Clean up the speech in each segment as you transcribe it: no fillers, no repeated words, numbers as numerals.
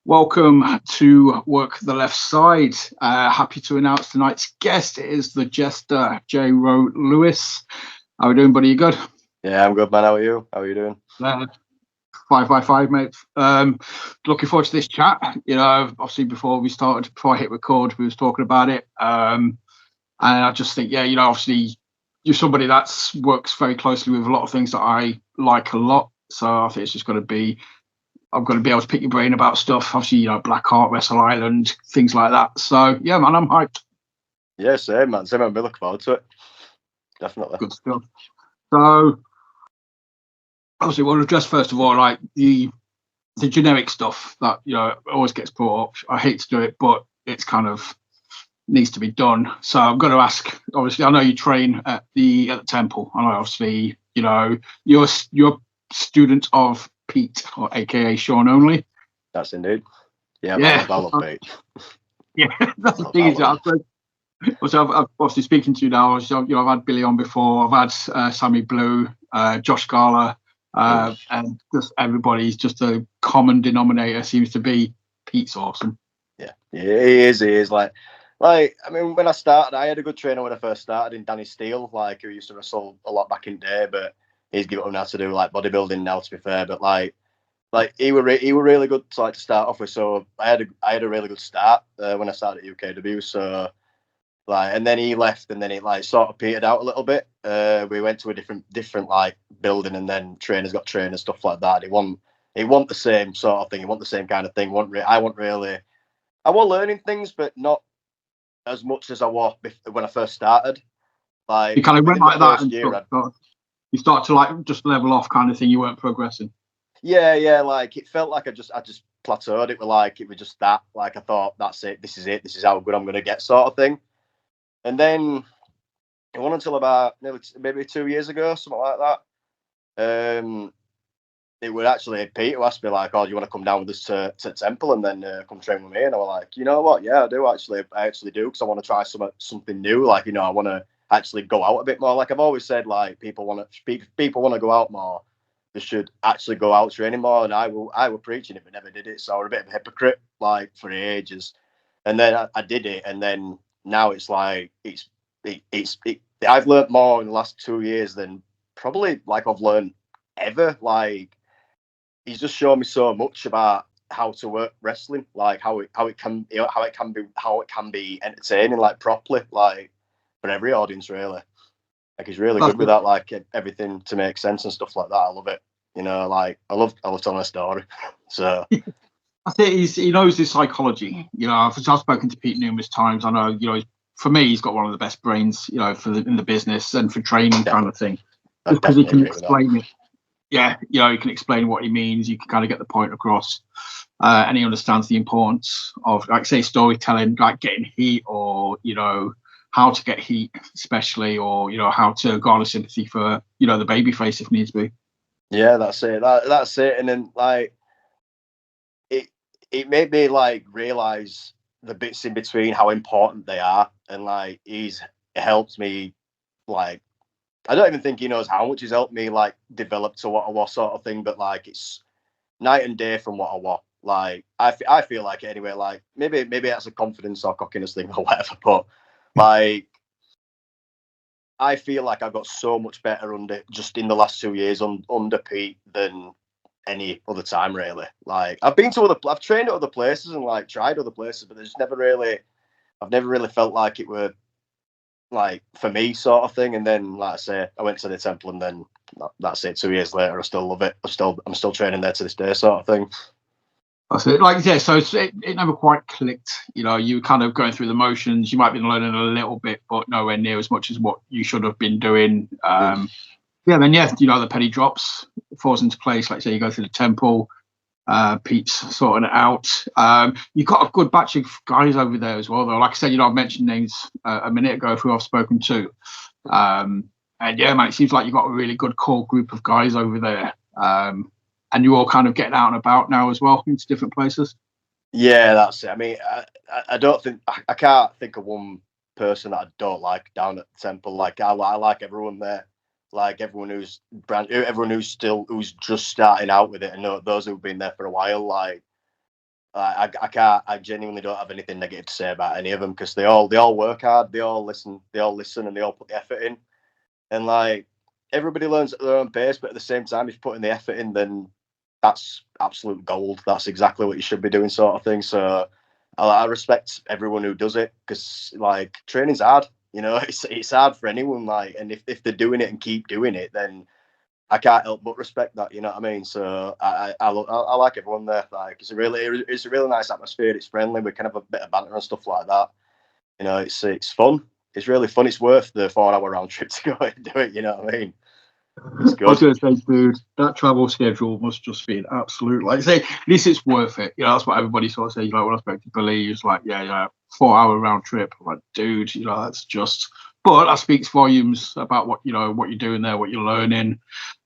Welcome to Work the Left Side. Happy to announce tonight's guest is the Jester JayRow Lewis. How are we doing, buddy? You good? Yeah, I'm good, man. How are you? How are you doing? 5 mate. Looking forward to this chat. Obviously before I hit record, we was talking about it. And I just think, obviously you're somebody that works very closely with a lot of things that I like a lot. So I think it's just going to be, I'm going to be able to pick your brain about stuff. Obviously, BlackHeart, Wrestle Island, things like that. So yeah, man, I'm hyped. Yeah, same, man. Same. I'm looking forward to it. Definitely. Good stuff. So obviously, we'll address first of all, like the generic stuff that always gets brought up. I hate to do it, but it's kind of needs to be done. So I'm going to ask. Obviously, I know you train at the temple. I know, obviously, you're a student of Pete, or AKA Sean Only. That's indeed. Yeah, I love Pete. Yeah, that's the thing. I'm obviously speaking to you now. I've had Billy on before. I've had Sammy Blue, Josh Garler, and just everybody's just a common denominator seems to be Pete's awesome. Yeah, he is. He is like. I mean, when I started, I had a good trainer when I first started in Danny Steele, who used to wrestle a lot back in the day, but he's given up now to do bodybuilding now, to be fair. But he were really good to start off with. So I had a really good start when I started at UKW. So and then he left, and then it sort of petered out a little bit. We went to a different building, and then trainers got trainers, stuff like that. He want the same sort of thing. He want the same kind of thing. I was learning things, but not as much as I was when I first started. You kind of went like that, and you start to just level off, kind of thing. You weren't progressing. Yeah. It felt like I just plateaued. It was just that. I thought, that's it. This is it. This is how good I'm going to get, sort of thing. And then it wasn't until about maybe 2 years ago, something like that. It was actually Pete who asked me, oh, do you want to come down with us to Temple and then come train with me? And I was like, you know what? Yeah, I do actually. I actually do, because I want to try something new. I want to actually go out a bit more. I've always said, people want to go out more. They should actually go out training more. And I were preaching it, but never did it. So I was a bit of a hypocrite, for ages. And then I did it, and then now it's I've learned more in the last 2 years than probably I've learned ever. He's just shown me so much about how to work wrestling, how it can be entertaining, properly, for every audience, really. He's really good with that, everything to make sense and stuff like that. I love it. I love telling a story. So I think he knows his psychology. I've spoken to Pete numerous times. I know, for me, he's got one of the best brains, in the business and for training, kind of thing, because he can explain it. Yeah, you can explain what he means. You can kind of get the point across, and he understands the importance of, say, storytelling, getting heat, or how to get heat, especially, or how to garner sympathy for the babyface if needs be. Yeah, that's it. That's it. And then it made me realize the bits in between, how important they are, and he's helped me I don't even think he knows how much he's helped me develop to what I was, sort of thing. But it's night and day from what I was. I feel like it anyway. Maybe that's a confidence or cockiness thing or whatever. But I feel like I've got so much better just in the last 2 years under Pete than any other time, really. I've trained at other places and tried other places, but I've never really felt like it were for me, sort of thing. And then, I say, I went to the temple, and then that's it. 2 years later, I still love it. I'm still training there to this day, sort of thing. That's it. So it never quite clicked. You were kind of going through the motions. You might have been learning a little bit, but nowhere near as much as what you should have been doing. Then the penny drops, falls into place. Say you go through the temple. Pete's sorting it out. You've got a good batch of guys over there as well, though. Like I said, I've mentioned names a minute ago who I've spoken to. And yeah, man, it seems like you've got a really good core group of guys over there. And you're all kind of getting out and about now as well into different places. Yeah, that's it. I mean, I can't think of one person that I don't like down at the temple. I like everyone there. Everyone who's just starting out with it, and those who've been there for a while. I genuinely don't have anything negative to say about any of them because they all work hard, they all listen, and they all put the effort in. And like everybody learns at their own pace, but at the same time, if you're putting the effort in, then that's absolute gold. That's exactly what you should be doing, sort of thing. So I respect everyone who does it because like training's hard. You know, it's hard for anyone. Like, and if they're doing it and keep doing it, then I can't help but respect that. You know what I mean? So I like everyone there. Like, it's a really nice atmosphere. It's friendly. We kind of have a bit of banter and stuff like that. You know, it's fun. It's really fun. It's worth the 4-hour round trip to go and do it. You know what I mean? It's I was good. going to say, dude, that travel schedule must just be an absolute, like, say, at least it's worth it. You know, that's what everybody sort of says. Like, when I spoke to Billy, he was like, yeah, 4-hour round trip. I'm like, dude, you know, that's just, but that speaks volumes about what, you know, what you're doing there, what you're learning.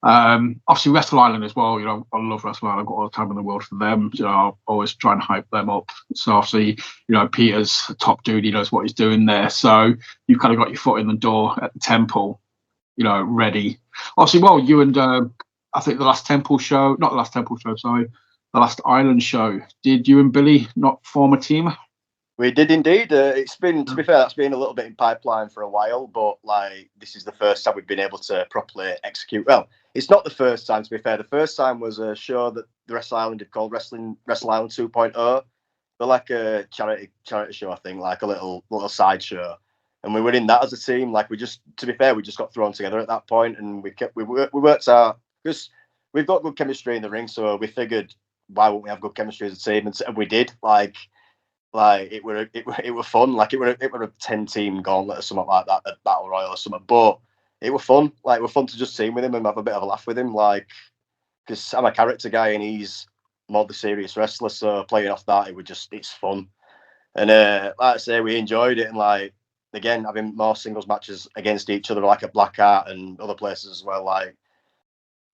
Obviously, Wrestle Island as well. You know, I love Wrestle Island. I've got all the time in the world for them. You know, I'll always try and hype them up. So, obviously, you know, Peter's a top dude. He knows what he's doing there. So, you've kind of got your foot in the door at the temple, you know, ready. Obviously, well, you and I think the last Temple show, not the last Temple show, sorry, the last Island show. Did you and Billy not form a team? We did indeed. It's been, to be fair, that's been a little bit in pipeline for a while, but like this is the first time we've been able to properly execute. Well, it's not the first time, to be fair. The first time was a show that the Wrestle Island did called Wrestle Island 2.0. They're like a charity show, I think, like a little side show. And we were in that as a team. Like to be fair, we just got thrown together at that point, and we worked out because we've got good chemistry in the ring. So we figured, why won't we have good chemistry as a team? And we did. Like it were fun. Like it were a 10-team gauntlet or something like that at Battle Royal or something. But it were fun. Like it were fun to just team with him and have a bit of a laugh with him. Like because I'm a character guy and he's more the serious wrestler. So playing off that, it's fun. And like I say, we enjoyed it. And like again, having more singles matches against each other, like at BlackHeart and other places as well. Like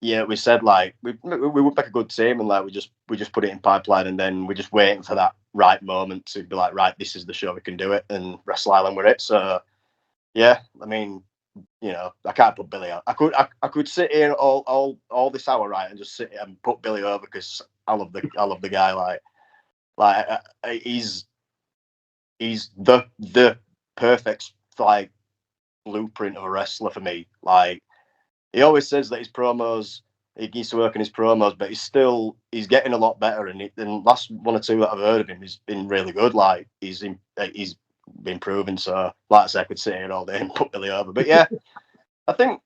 yeah, we said like we would make a good team, and like we just put it in pipeline, and then we're just waiting for that right moment to be like, right, this is the show, we can do it, and Wrestle Island with it. So yeah, I mean, you know, I can't put Billy out. I could sit here all this hour, right, and just sit here and put Billy over because I love the guy. He's the perfect like blueprint of a wrestler for me. Like he always says that his promos, he needs to work on his promos, but he's getting a lot better. And last one or two that I've heard of him, he's been really good. Like he's been proven. So like I said, I could sit here all day and put Billy over. But yeah, I think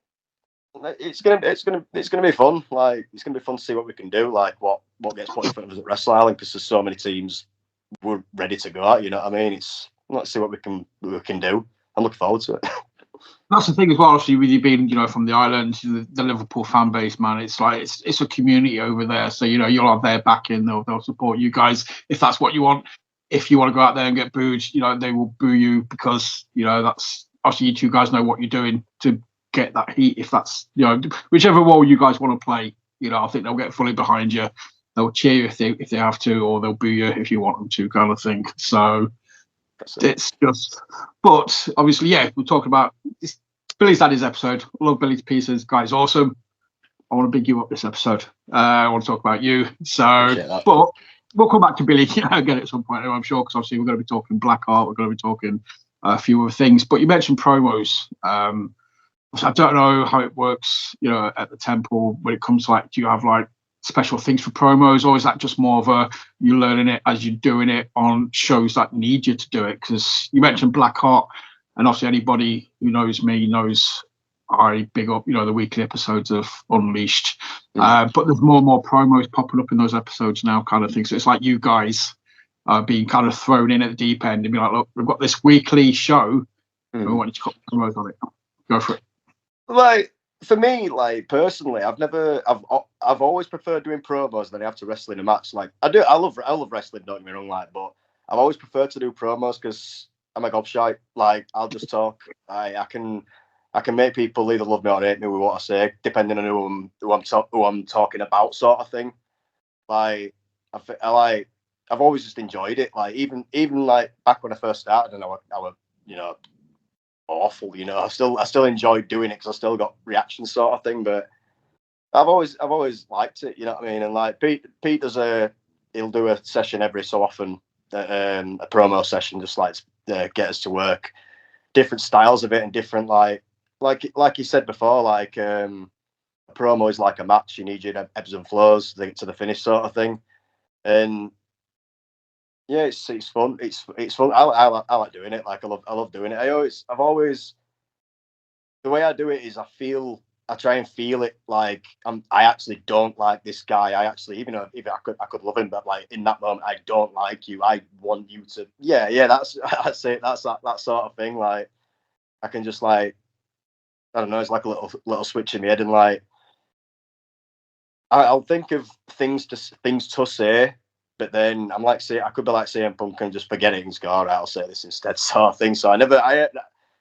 it's gonna be fun. Like it's gonna be fun to see what we can do. Like what gets put in front of us at Wrestle Island because there's so many teams we're ready to go at. You know what I mean? Let's see what we can do. I'm looking forward to it. That's the thing as well. Obviously, with you being, you know, from the island, the Liverpool fan base, man, it's like it's a community over there. So you know, you'll have their backing. They'll support you guys if that's what you want. If you want to go out there and get booed, you know, they will boo you because you know that's obviously you two guys know what you're doing to get that heat. If that's, you know, whichever role you guys want to play, you know, I think they'll get fully behind you. They'll cheer you if they have to, or they'll boo you if you want them to, kind of thing. So it's just, but obviously, yeah, we're talking about this. Billy's had his episode. I love Billy to pieces. Guy's awesome. I want to big you up this episode. I want to talk about you. So, but we'll come back to Billy again at some point, I'm sure, because obviously we're going to be talking BlackHeart. We're going to be talking a few other things. But you mentioned promos. I don't know how it works, you know, at the temple when it comes to like, do you have like special things for promos, or is that just more of a you learning it as you're doing it on shows that need you to do it? Because you mentioned BlackHeart, and obviously anybody who knows me knows I big up, you know, the weekly episodes of Unleashed. But there's more and more promos popping up in those episodes now, kind of thing. So it's like you guys being kind of thrown in at the deep end and be like, look, we've got this weekly show. We want you to cut promos on it. Go for it. Like for me, like personally, I've always preferred doing promos than I have to wrestle in a match. Like I love wrestling, don't get me wrong, like, but I've always preferred to do promos because I'm a gobshite. Like I'll just talk. I can make people either love me or hate me with what I say, depending on who I'm talking about, sort of thing. Like I've always just enjoyed it. Like even like back when I first started, and I were you know, awful. You know, I still enjoyed doing it because I still got reactions, sort of thing. But I've always liked it. You know what I mean? And like Pete does he'll do a session every so often, a promo session, just like get us to work different styles of it and different like you said before, like a promo is like a match. You need your ebbs and flows to the finish sort of thing, and yeah, it's fun. It's fun. I like doing it. Like I love doing it. I've always the way I do it is I try and feel it like I actually don't like this guy. I actually, even though if I could love him, but like in that moment I don't like you. I want you to that's it. That's that sort of thing. Like I can just like, I don't know, it's like a little switch in my head, and like I'll think of things to say, but then I'm like, I could be like CM Punk and just forget it and just go, all right, I'll say this instead, sort of thing. So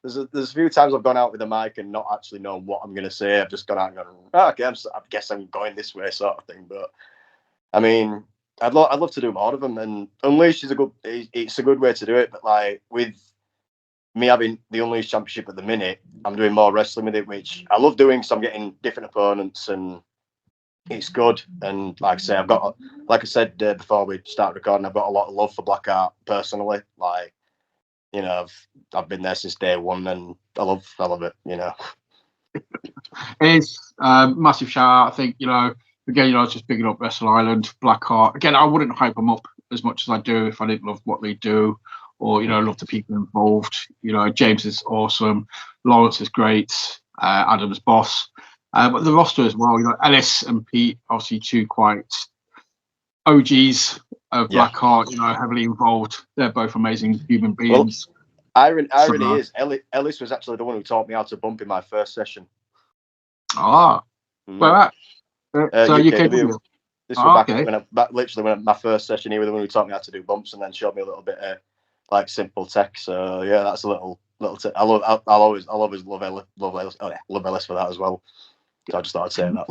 there's a few times I've gone out with a mic and not actually known what I'm going to say. I've just gone out and gone, oh, okay, I guess I'm going this way, sort of thing. But I mean, I'd love to do more of them, and Unleashed is it's a good way to do it. But like with me having the Unleashed Championship at the minute, I'm doing more wrestling with it, which I love doing because I'm getting different opponents and it's good. And like I say, like I said before we start recording, I've got a lot of love for BlackHeart personally. Like, you know, I've been there since day one, and I love it. You know, it's massive shout out. I think again, I was just bigging up Wrestle Island, Blackheart. Again, I wouldn't hype them up as much as I do if I didn't love what they do, or love the people involved. James is awesome, Lawrence is great, Adam's boss. But the roster as well, Ellis and Pete, obviously two quite OGs of Blackheart, heavily involved. They're both amazing human beings. Well, irony is, Ellis was actually the one who taught me how to bump in my first session. Where at? So UKW. This was literally when my first session. He was the one who taught me how to do bumps and then showed me a little bit of like simple tech. So yeah, that's a little. I'll always love Ellis for that as well. So I just thought I'd say that.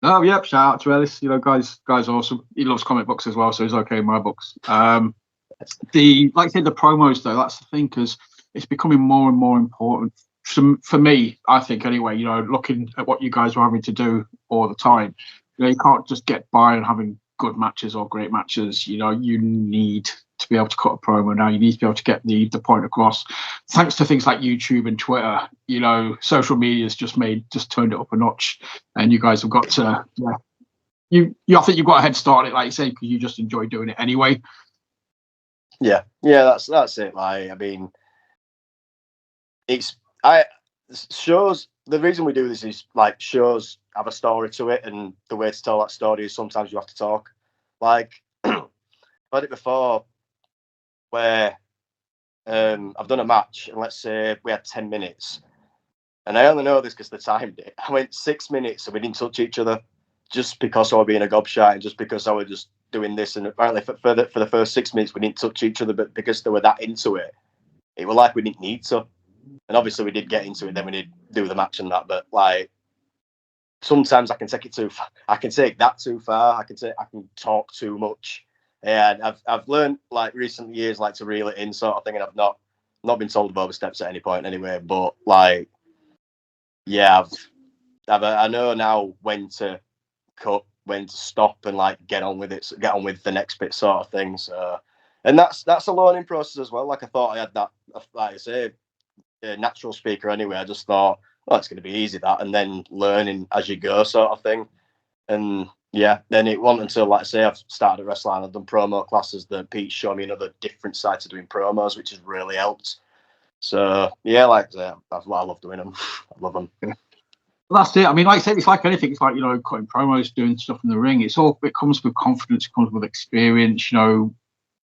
Oh, yep. Shout out to Ellis. Guy's awesome. He loves comic books as well, so he's okay in my books. Like I said, the promos though, that's the thing, because it's becoming more and more important for me. I think anyway. Looking at what you guys are having to do all the time, you can't just get by and having good matches or great matches. You need to be able to cut a promo now. You need to be able to get the point across. Thanks to things like YouTube and Twitter, social media's just turned it up a notch, and you guys have got to I think you've got a head start on it, like you say, because you just enjoy doing it anyway. Yeah, that's it. Like, I mean, shows. The reason we do this is like shows have a story to it, and the way to tell that story is sometimes you have to talk. Like I've had it before, where I've done a match, and let's say we had 10 minutes, and I only know this because they timed it. I went 6 minutes and we didn't touch each other, just because I was being a gobshite and just because I was just doing this. And apparently for the first 6 minutes we didn't touch each other, but because they were that into it, it was like we didn't need to. And obviously we did get into it, then we did do the match and that. But like sometimes I can take that too far. I can talk too much. And I've learned like recent years like to reel it in, sort of thing. And I've not been told of oversteps at any point anyway. But like, yeah, I know now when to cut, when to stop, and like get on with it, get on with the next bit, sort of thing. So, and that's a learning process as well. Like I thought I had that, like I say, a natural speaker anyway. I just thought, oh, it's going to be easy, that, and then learning as you go, sort of thing. And yeah, then it wasn't until, like I say, I've started at Wrestling, I've done promo classes, that Pete showed me another different side to doing promos, which has really helped. So yeah, like I say, I love doing them. I love them. Well, that's it. I mean, like I said, it's like anything. It's like, cutting promos, doing stuff in the ring. It comes with confidence, it comes with experience.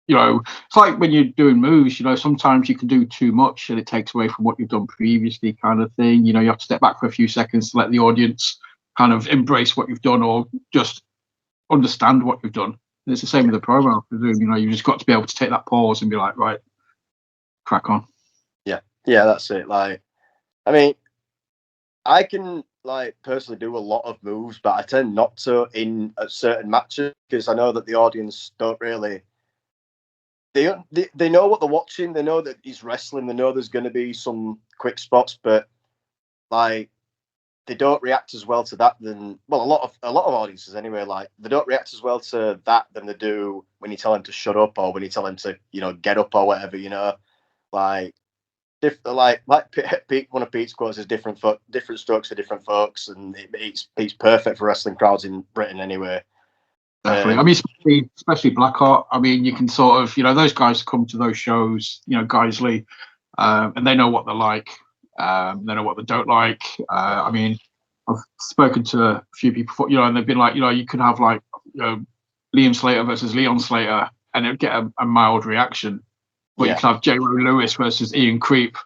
It's like when you're doing moves, sometimes you can do too much and it takes away from what you've done previously, kind of thing. You have to step back for a few seconds to let the audience kind of embrace what you've done, or just understand what you've done. And it's the same with the promo, I presume. You've just got to be able to take that pause and be like, right, crack on. Yeah, that's it. Like, I mean, I can like personally do a lot of moves, but I tend not to in certain matches, because I know that the audience don't really. They know what they're watching. They know that he's wrestling. They know there's going to be some quick spots, but like they don't react as well to that than a lot of audiences anyway. Like they don't react as well to that than they do when you tell them to shut up or when you tell them to get up or whatever. Like one of Pete's quotes is different strokes for different folks, and it's perfect for wrestling crowds in Britain anyway. Definitely. I mean, especially BlackHeart. I mean, you can sort of, those guys come to those shows, Geisley, and they know what they're like. They know what they don't like. I mean, I've spoken to a few people, and they've been like, you could have like, Liam Slater versus Leon Slater, and it would get a mild reaction. But you could have JayRow Lewis versus Ian Creep,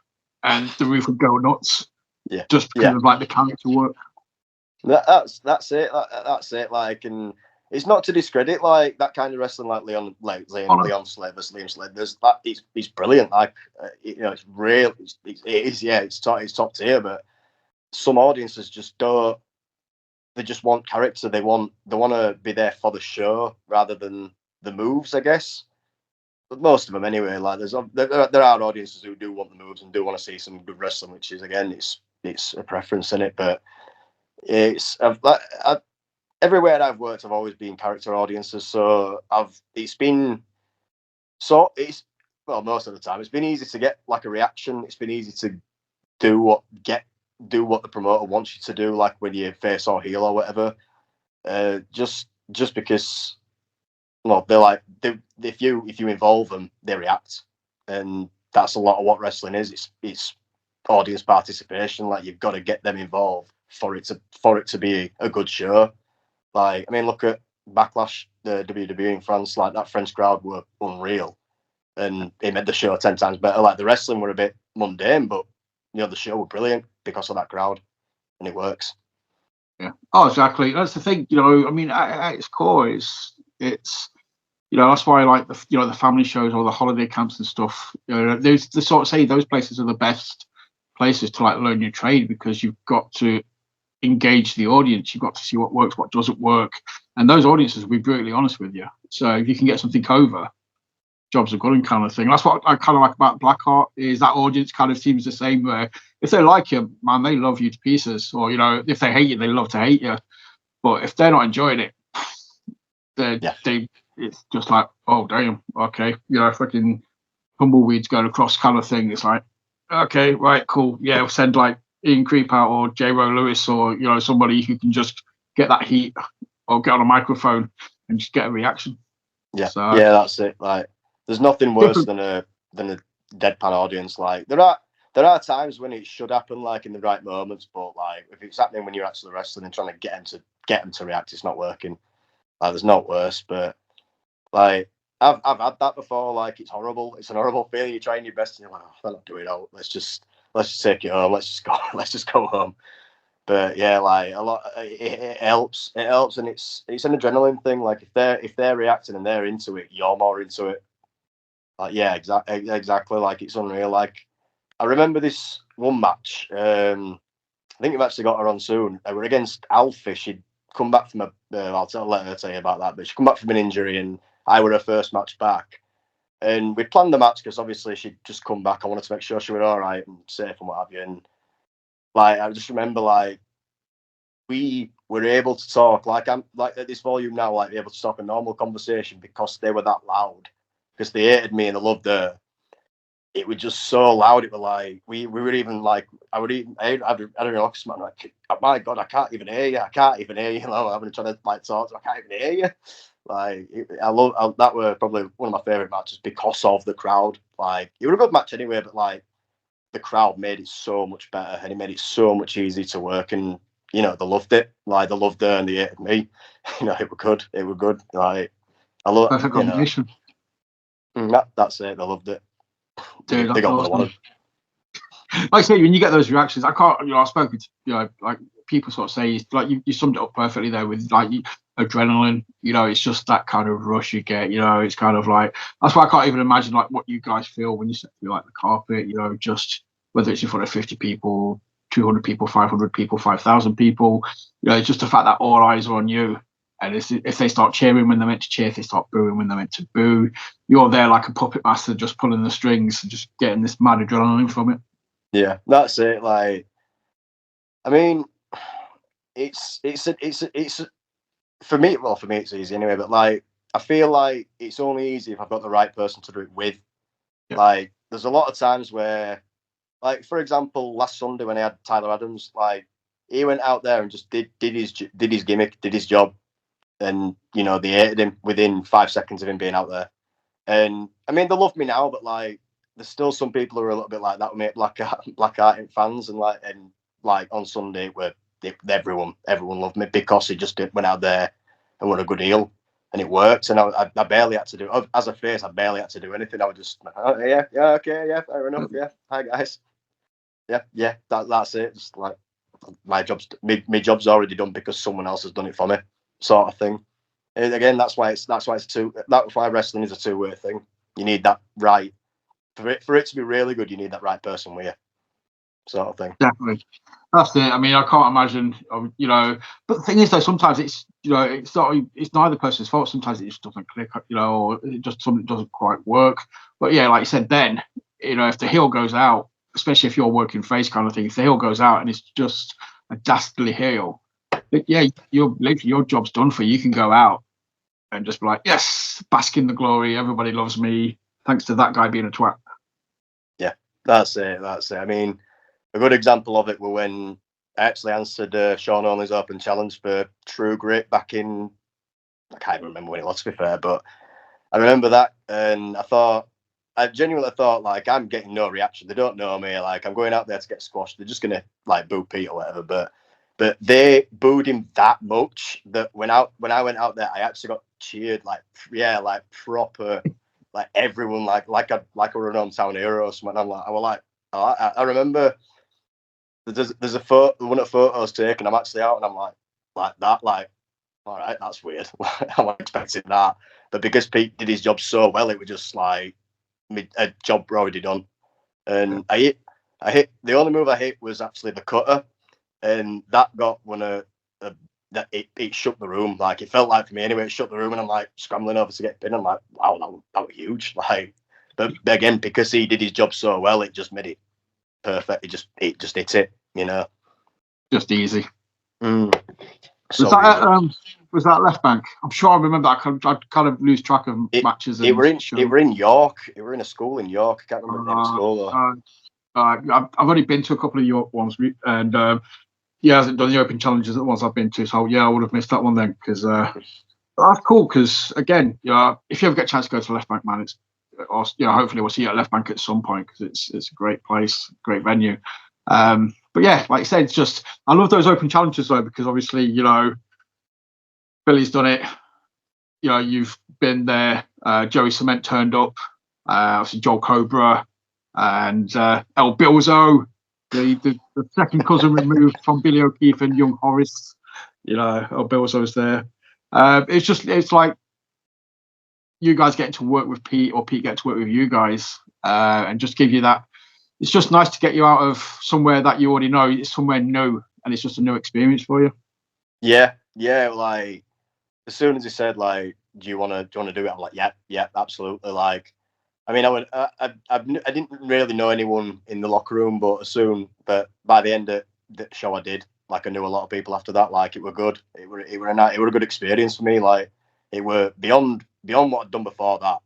and the roof would go nuts. Yeah. Just because of like the character work. That's it. That's it. Like, and it's not to discredit like that kind of wrestling, like Leon Slater versus Liam Slater. There's that. It's brilliant. Like, it's real. It is. Yeah, it's top tier. But some audiences just don't. They just want character. They want to be there for the show rather than the moves, I guess. But most of them anyway. Like there are audiences who do want the moves and do want to see some good wrestling, which is again it's a preference in it. But it's everywhere I've worked, I've always been character audiences. So most of the time it's been easy to get like a reaction. It's been easy to do what the promoter wants you to do, like when you face or heel or whatever. Just because. Well, they're like if you involve them, they react, and that's a lot of what wrestling is. It's audience participation. Like you've got to get them involved for it to be a good show. Like I mean, look at Backlash, the WWE in France. Like that French crowd were unreal, and it made the show 10 times better. Like the wrestling were a bit mundane, but the show were brilliant because of that crowd, and it works. Yeah. Oh, exactly. That's the thing. I mean, at its core, it's. That's why I like the family shows or the holiday camps and stuff. They sort of say those places are the best places to like learn your trade because you've got to engage the audience. You've got to see what works, what doesn't work, and those audiences will be brutally honest with you. So if you can get something over, jobs are good kind of thing. That's what I kind of like about BlackHeart is that audience kind of seems the same. Where if they like you, man, they love you to pieces. Or if they hate you, they love to hate you. But if they're not enjoying it, it's just like, oh damn, okay, freaking tumbleweeds going across kind of thing. It's like, okay, right, cool, yeah, we'll send like Ian Creep out or JayRow Lewis or somebody who can just get that heat or get on a microphone and just get a reaction. Yeah, so, yeah, that's it. Like, there's nothing worse than a deadpan audience. Like, there are times when it should happen, like in the right moments, but like if it's happening when you're actually wrestling and trying to get them to react, it's not working. Like, there's not worse, but. Like I've had that before. Like it's horrible. It's an horrible feeling. You're trying your best, and you're like, "Oh, they're not doing it out. Let's just take it home. Let's just go home." But yeah, like a lot, it helps. It helps, and it's an adrenaline thing. Like if they're reacting and they're into it, you're more into it. Like yeah, exactly. Like it's unreal. Like I remember this one match. I think we've actually got her on soon. We're against Alfie. She'd come back from I'll let her tell you about that. But she'd come back from an injury and. I were her first match back, and we'd planned the match because obviously she'd just come back. I wanted to make sure she was all right and safe and what have you. And like I just remember, like we were able to talk like I'm like at this volume now, like be able to talk a normal conversation because they were that loud. Because they hated me and they loved her. It was just so loud. It was like we were even like I had an office man like, oh my God, I can't even hear you. I'm having trying to like talk to. I can't even hear you. Like that were probably one of my favorite matches because of the crowd. Like it was a good match anyway, but like the crowd made it so much better and it made it so much easier to work. And they loved it. Like they loved her and they hated me. It was good. It was good. Like I love perfect combination. That's it. They loved it. Dude, they got awesome. what they wanted. Like I say, when you get those reactions, I can't. I've spoken to like people sort of say like you summed it up perfectly there with like adrenaline. It's just that kind of rush you get. It's kind of like that's why I can't even imagine like what you guys feel when you step through like the carpet. Just whether it's in front of 50 people, 200 people, 500 people, 5,000 people. It's just the fact that all eyes are on you. And if they start cheering when they're meant to cheer, if they start booing when they're meant to boo, you're there like a puppet master just pulling the strings and just getting this mad adrenaline from it. Yeah, that's it. Like, I mean, it's for me. Well, for me, it's easy anyway. But like, I feel like it's only easy if I've got the right person to do it with. Yeah. Like, there's a lot of times where, like, for example, last Sunday when I had Tyler Adams, like, he went out there and just did his gimmick, did his job, and they hated him within 5 seconds of him being out there. And I mean, they love me now, but like, there's still some people who are a little bit like that with me, BlackHeart fans, and like on Sunday, where everyone loved me because he just went out there and won a good heel, and it worked. And I barely had to do, as a face, I barely had to do anything. I was just, oh, yeah, okay, yeah, fair enough, yeah, hi guys, yeah, that's it. Just like, my job's already done because someone else has done it for me, sort of thing. And again, that's why wrestling is a two-way thing. You need that right for it to be really good. You need that right person with you, sort of thing. Definitely, that's it. I mean, I can't imagine, But the thing is, though, sometimes it's it's neither person's fault. Sometimes it just doesn't click, or it just something doesn't quite work. But yeah, like you said, then if the heel goes out, especially if you're working face kind of thing, if the heel goes out and it's just a dastardly heel, yeah, your job's done for you. You can go out and just be like, yes, bask in the glory. Everybody loves me, thanks to that guy being a twat. Yeah, that's it. I mean, a good example of it were when I actually answered Sean Only's open challenge for True Grit back in, I can't even remember when it was, to be fair, but I remember that, and I genuinely thought, like, I'm getting no reaction. They don't know me. Like, I'm going out there to get squashed. They're just gonna like boo Pete or whatever. But they booed him that much that when I went out there, I actually got cheered, like proper, like everyone, like I were an hometown hero or something. I remember there's a photo, one of the photos taken. I'm actually out and I'm like that, like, all right, that's weird. I wasn't expecting that, but because Pete did his job so well, it was just like a job already done. And I hit the only move I hit was actually the cutter, and that got that it shook the room. Like, it felt like, for me anyway, it shook the room, and I'm like scrambling over to get pinned. I'm like, wow, that was huge. Like, but again, because he did his job so well, it just made it perfect. It just hit it, just easy. So was that left bank? I'm sure I remember that. I kind of lose track of matches. It were in York. It were in a school in York. I can't remember the name of the school though. I've only been to a couple of York ones, and he hasn't done the open challenges at the ones I've been to. So yeah, I would have missed that one then, because that's cool. Because again, if you ever get a chance to go to left bank, man, it's hopefully we'll see you at left bank at some point, because it's a great place, great venue. But yeah, like I said, it's just, I love those open challenges though, because obviously, Billy's done it. You've been there. Joey Cement turned up. Obviously Joel Cobra and El Bilzo, the second cousin removed from Billy O'Keefe and Young Horace. El Bilzo's there. It's like you guys getting to work with Pete, or Pete getting to work with you guys, and just give you that. It's just nice to get you out of somewhere that you already know. It's somewhere new, and it's just a new experience for you. Yeah. Like, as soon as he said, like, do you want to do it? I'm like, yeah, absolutely. Like, I mean, I didn't really know anyone in the locker room, but by the end of the show, I did. Like, I knew a lot of people after that. Like, it were good. It were a good experience for me. Like, it were beyond what I'd done before that.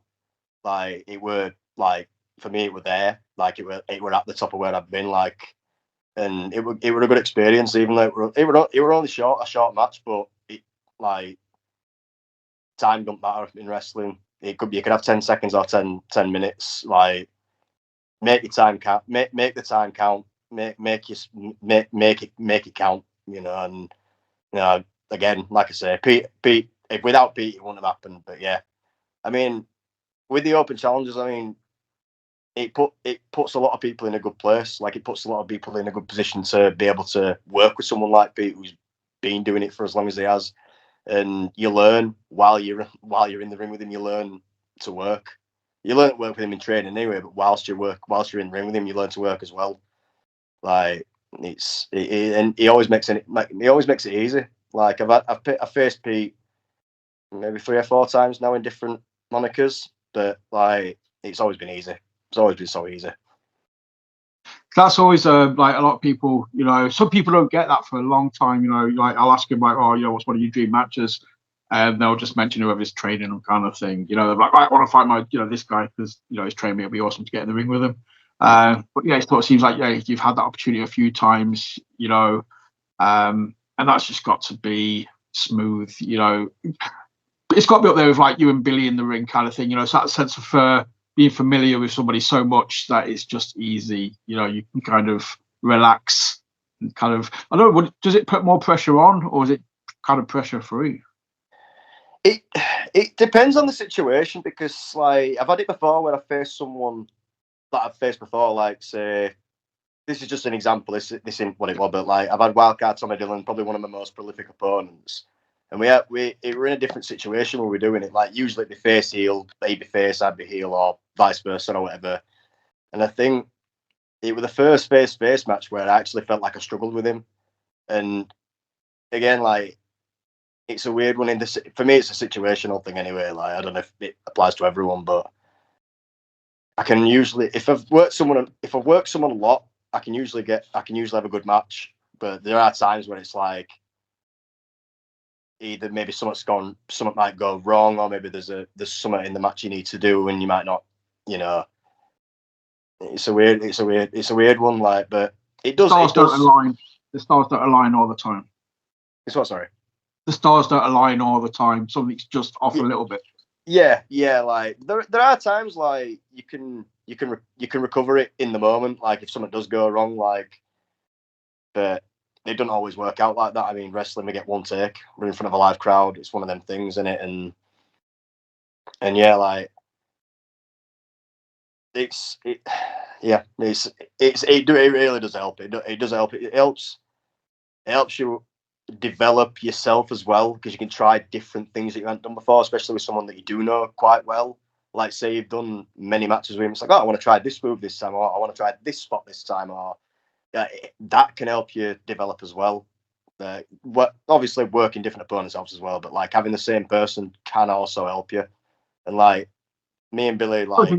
Like, it were, like, for me, it were there. Like, it were at the top of where I've been. Like, and it were a good experience, even though it were only a short match, but it, like, time don't matter in wrestling. You could have 10 seconds or 10 minutes. Like, make your time count. Make the time count. Make it count. And again, like I say, Pete. If without Pete, it wouldn't have happened. But yeah, I mean, with the open challenges, I mean, it puts a lot of people in a good place. Like, it puts a lot of people in a good position to be able to work with someone like Pete, who's been doing it for as long as he has. And you learn while you're in the ring with him. You learn to work. You learn to work with him in training anyway, but whilst you're in the ring with him, you learn to work as well. Like, and he always makes it easy. Like, I've faced Pete maybe 3 or 4 times now in different monikers, but like, it's always been easy. It's always been so easy. That's always like a lot of people, some people don't get that for a long time. Like I'll ask them like, oh, what's one of your dream matches? And they'll just mention whoever's training them, kind of thing. They're like, right, I want to fight my, this guy because he's trained me. It'll be awesome to get in the ring with him. But yeah, it seems like you've had that opportunity a few times, and that's just got to be smooth. It's got to be up there with like you and Billy in the ring kind of thing. It's that sense of being familiar with somebody so much that it's just easy. You can kind of relax and kind of. I don't know. Does it put more pressure on, or is it kind of pressure free? It depends on the situation, because like I've had it before where I faced someone that I've faced before. Like, say, this is just an example. This isn't what it was, but like I've had Wildcard Tommy Dillon, probably one of my most prolific opponents, and we're in a different situation where we're doing it. Like usually it'd be face heel, they'd be face, I'd be heel, or vice versa or whatever. And I think it was the first face match where I actually felt like I struggled with him. And again, like, it's a weird one. For me, it's a situational thing anyway. Like, I don't know if it applies to everyone, but I can usually, if I've worked someone a lot, I can usually have a good match. But there are times when it's like either maybe something might go wrong, or maybe there's something in the match you need to do and you might not. It's a weird one. Like, but it does. Don't align. The stars don't align all the time. It's what? Sorry. The stars don't align all the time. Something's just off a little bit. Yeah. Like there are times like you can recover it in the moment. Like if something does go wrong, like, but it doesn't always work out like that. I mean, wrestling, we get one take. We're in front of a live crowd. It's one of them things, isn't it? And yeah, like it really does help. It does help. It helps you develop yourself as well, because you can try different things that you haven't done before, especially with someone that you do know quite well. Like, say you've done many matches with him, it's like, oh, I want to try this move this time, or I want to try this spot this time, or that can help you develop as well. Obviously working different opponents helps as well, but like having the same person can also help you. And like me and Billy, like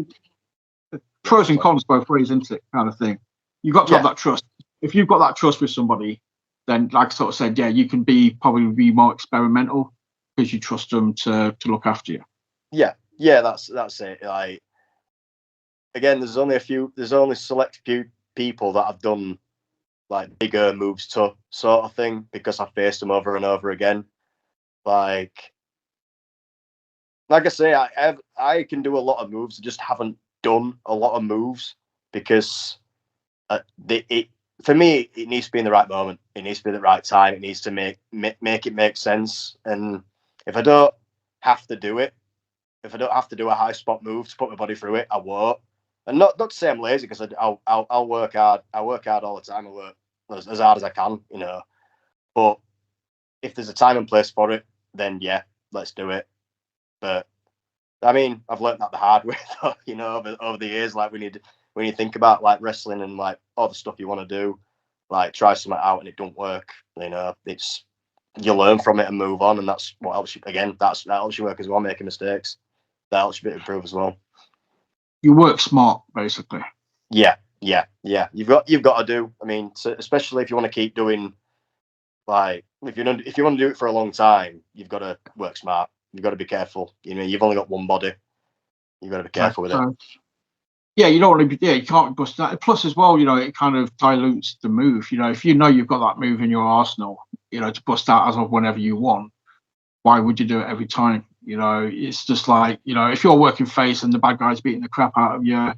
pros and cons both ways, isn't it? Kind of thing. You've got to have that trust. If you've got that trust with somebody, then, like I sort of said, you can probably be more experimental because you trust them to look after you. Yeah, that's it. Like, again, there's only select few people that I've done like bigger moves to, sort of thing, because I faced them over and over again. Like I say, I can do a lot of moves. I just haven't done a lot of moves because for me, it needs to be in the right moment. It needs to be the right time. It needs to make it make sense. And if I don't have to do it, if I don't have to do a high spot move to put my body through it, I won't. And not to say I'm lazy, because I'll work hard. I work hard all the time. I work as hard as I can, But if there's a time and place for it, then yeah, let's do it. But I mean, I've learned that the hard way, though, over the years. Like, when you think about like wrestling and like all the stuff you want to do, like try something out and it don't work, it's, you learn from it and move on, and that's what helps you. Again, that helps you work as well, making mistakes. That helps you improve as well. You work smart, basically. Yeah. You've got to do. I mean, especially if you want to keep doing, like, if you want to do it for a long time, you've got to work smart. You've got to be careful. You've only got one body. You've got to be careful with it. Yeah, you don't want to be. Yeah, you can't bust that. Plus, as well, it kind of dilutes the move. If you've got that move in your arsenal, to bust out as of whenever you want, why would you do it every time? It's just like, if you're working face and the bad guy's beating the crap out of you,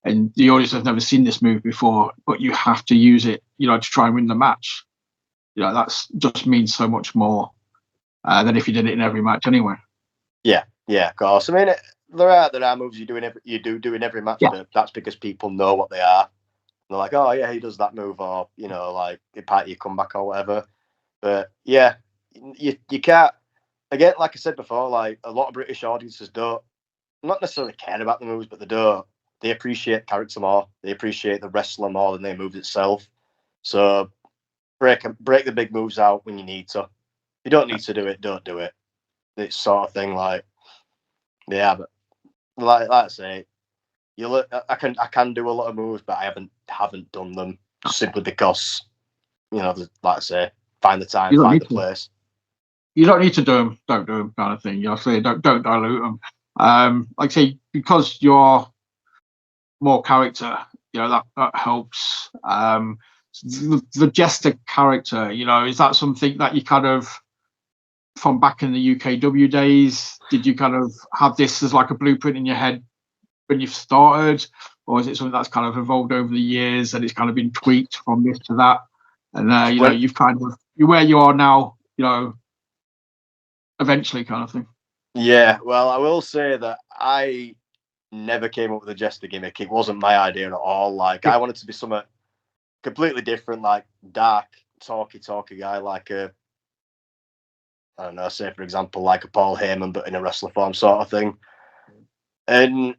and the audience has never seen this move before, but you have to use it, to try and win the match. That's just means so much more than if you did it in every match anyway. Yeah, of course. I mean, there are moves you do in every match, but that's because people know what they are. They're like, oh yeah, he does that move, or like it part of your comeback or whatever. But yeah, you can't. Again, like I said before, like a lot of British audiences don't not necessarily care about the moves, but they appreciate character more. They appreciate the wrestler more than the move itself. So break the big moves out when you need to. If you don't need to do it, don't do it. It's sort of thing, like, yeah, but like I say, I can do a lot of moves, but I haven't done them simply because, like I say, find the time, find the place. You don't need to do them. Don't do them, kind of thing. I say don't dilute them. Like I say, because you're more character, that helps. The Jester character, is that something that you kind of, from back in the UKW days, did you kind of have this as like a blueprint in your head when you started, or is it something that's kind of evolved over the years and it's kind of been tweaked from this to that, and you've kind of, you're where you are now, eventually, kind of thing? Yeah, well, I will say that I never came up with a Jester gimmick. It wasn't my idea at all. Like, I wanted to be something completely different, like dark, talky guy, like I don't know, say for example, like a Paul Heyman, but in a wrestler form sort of thing. And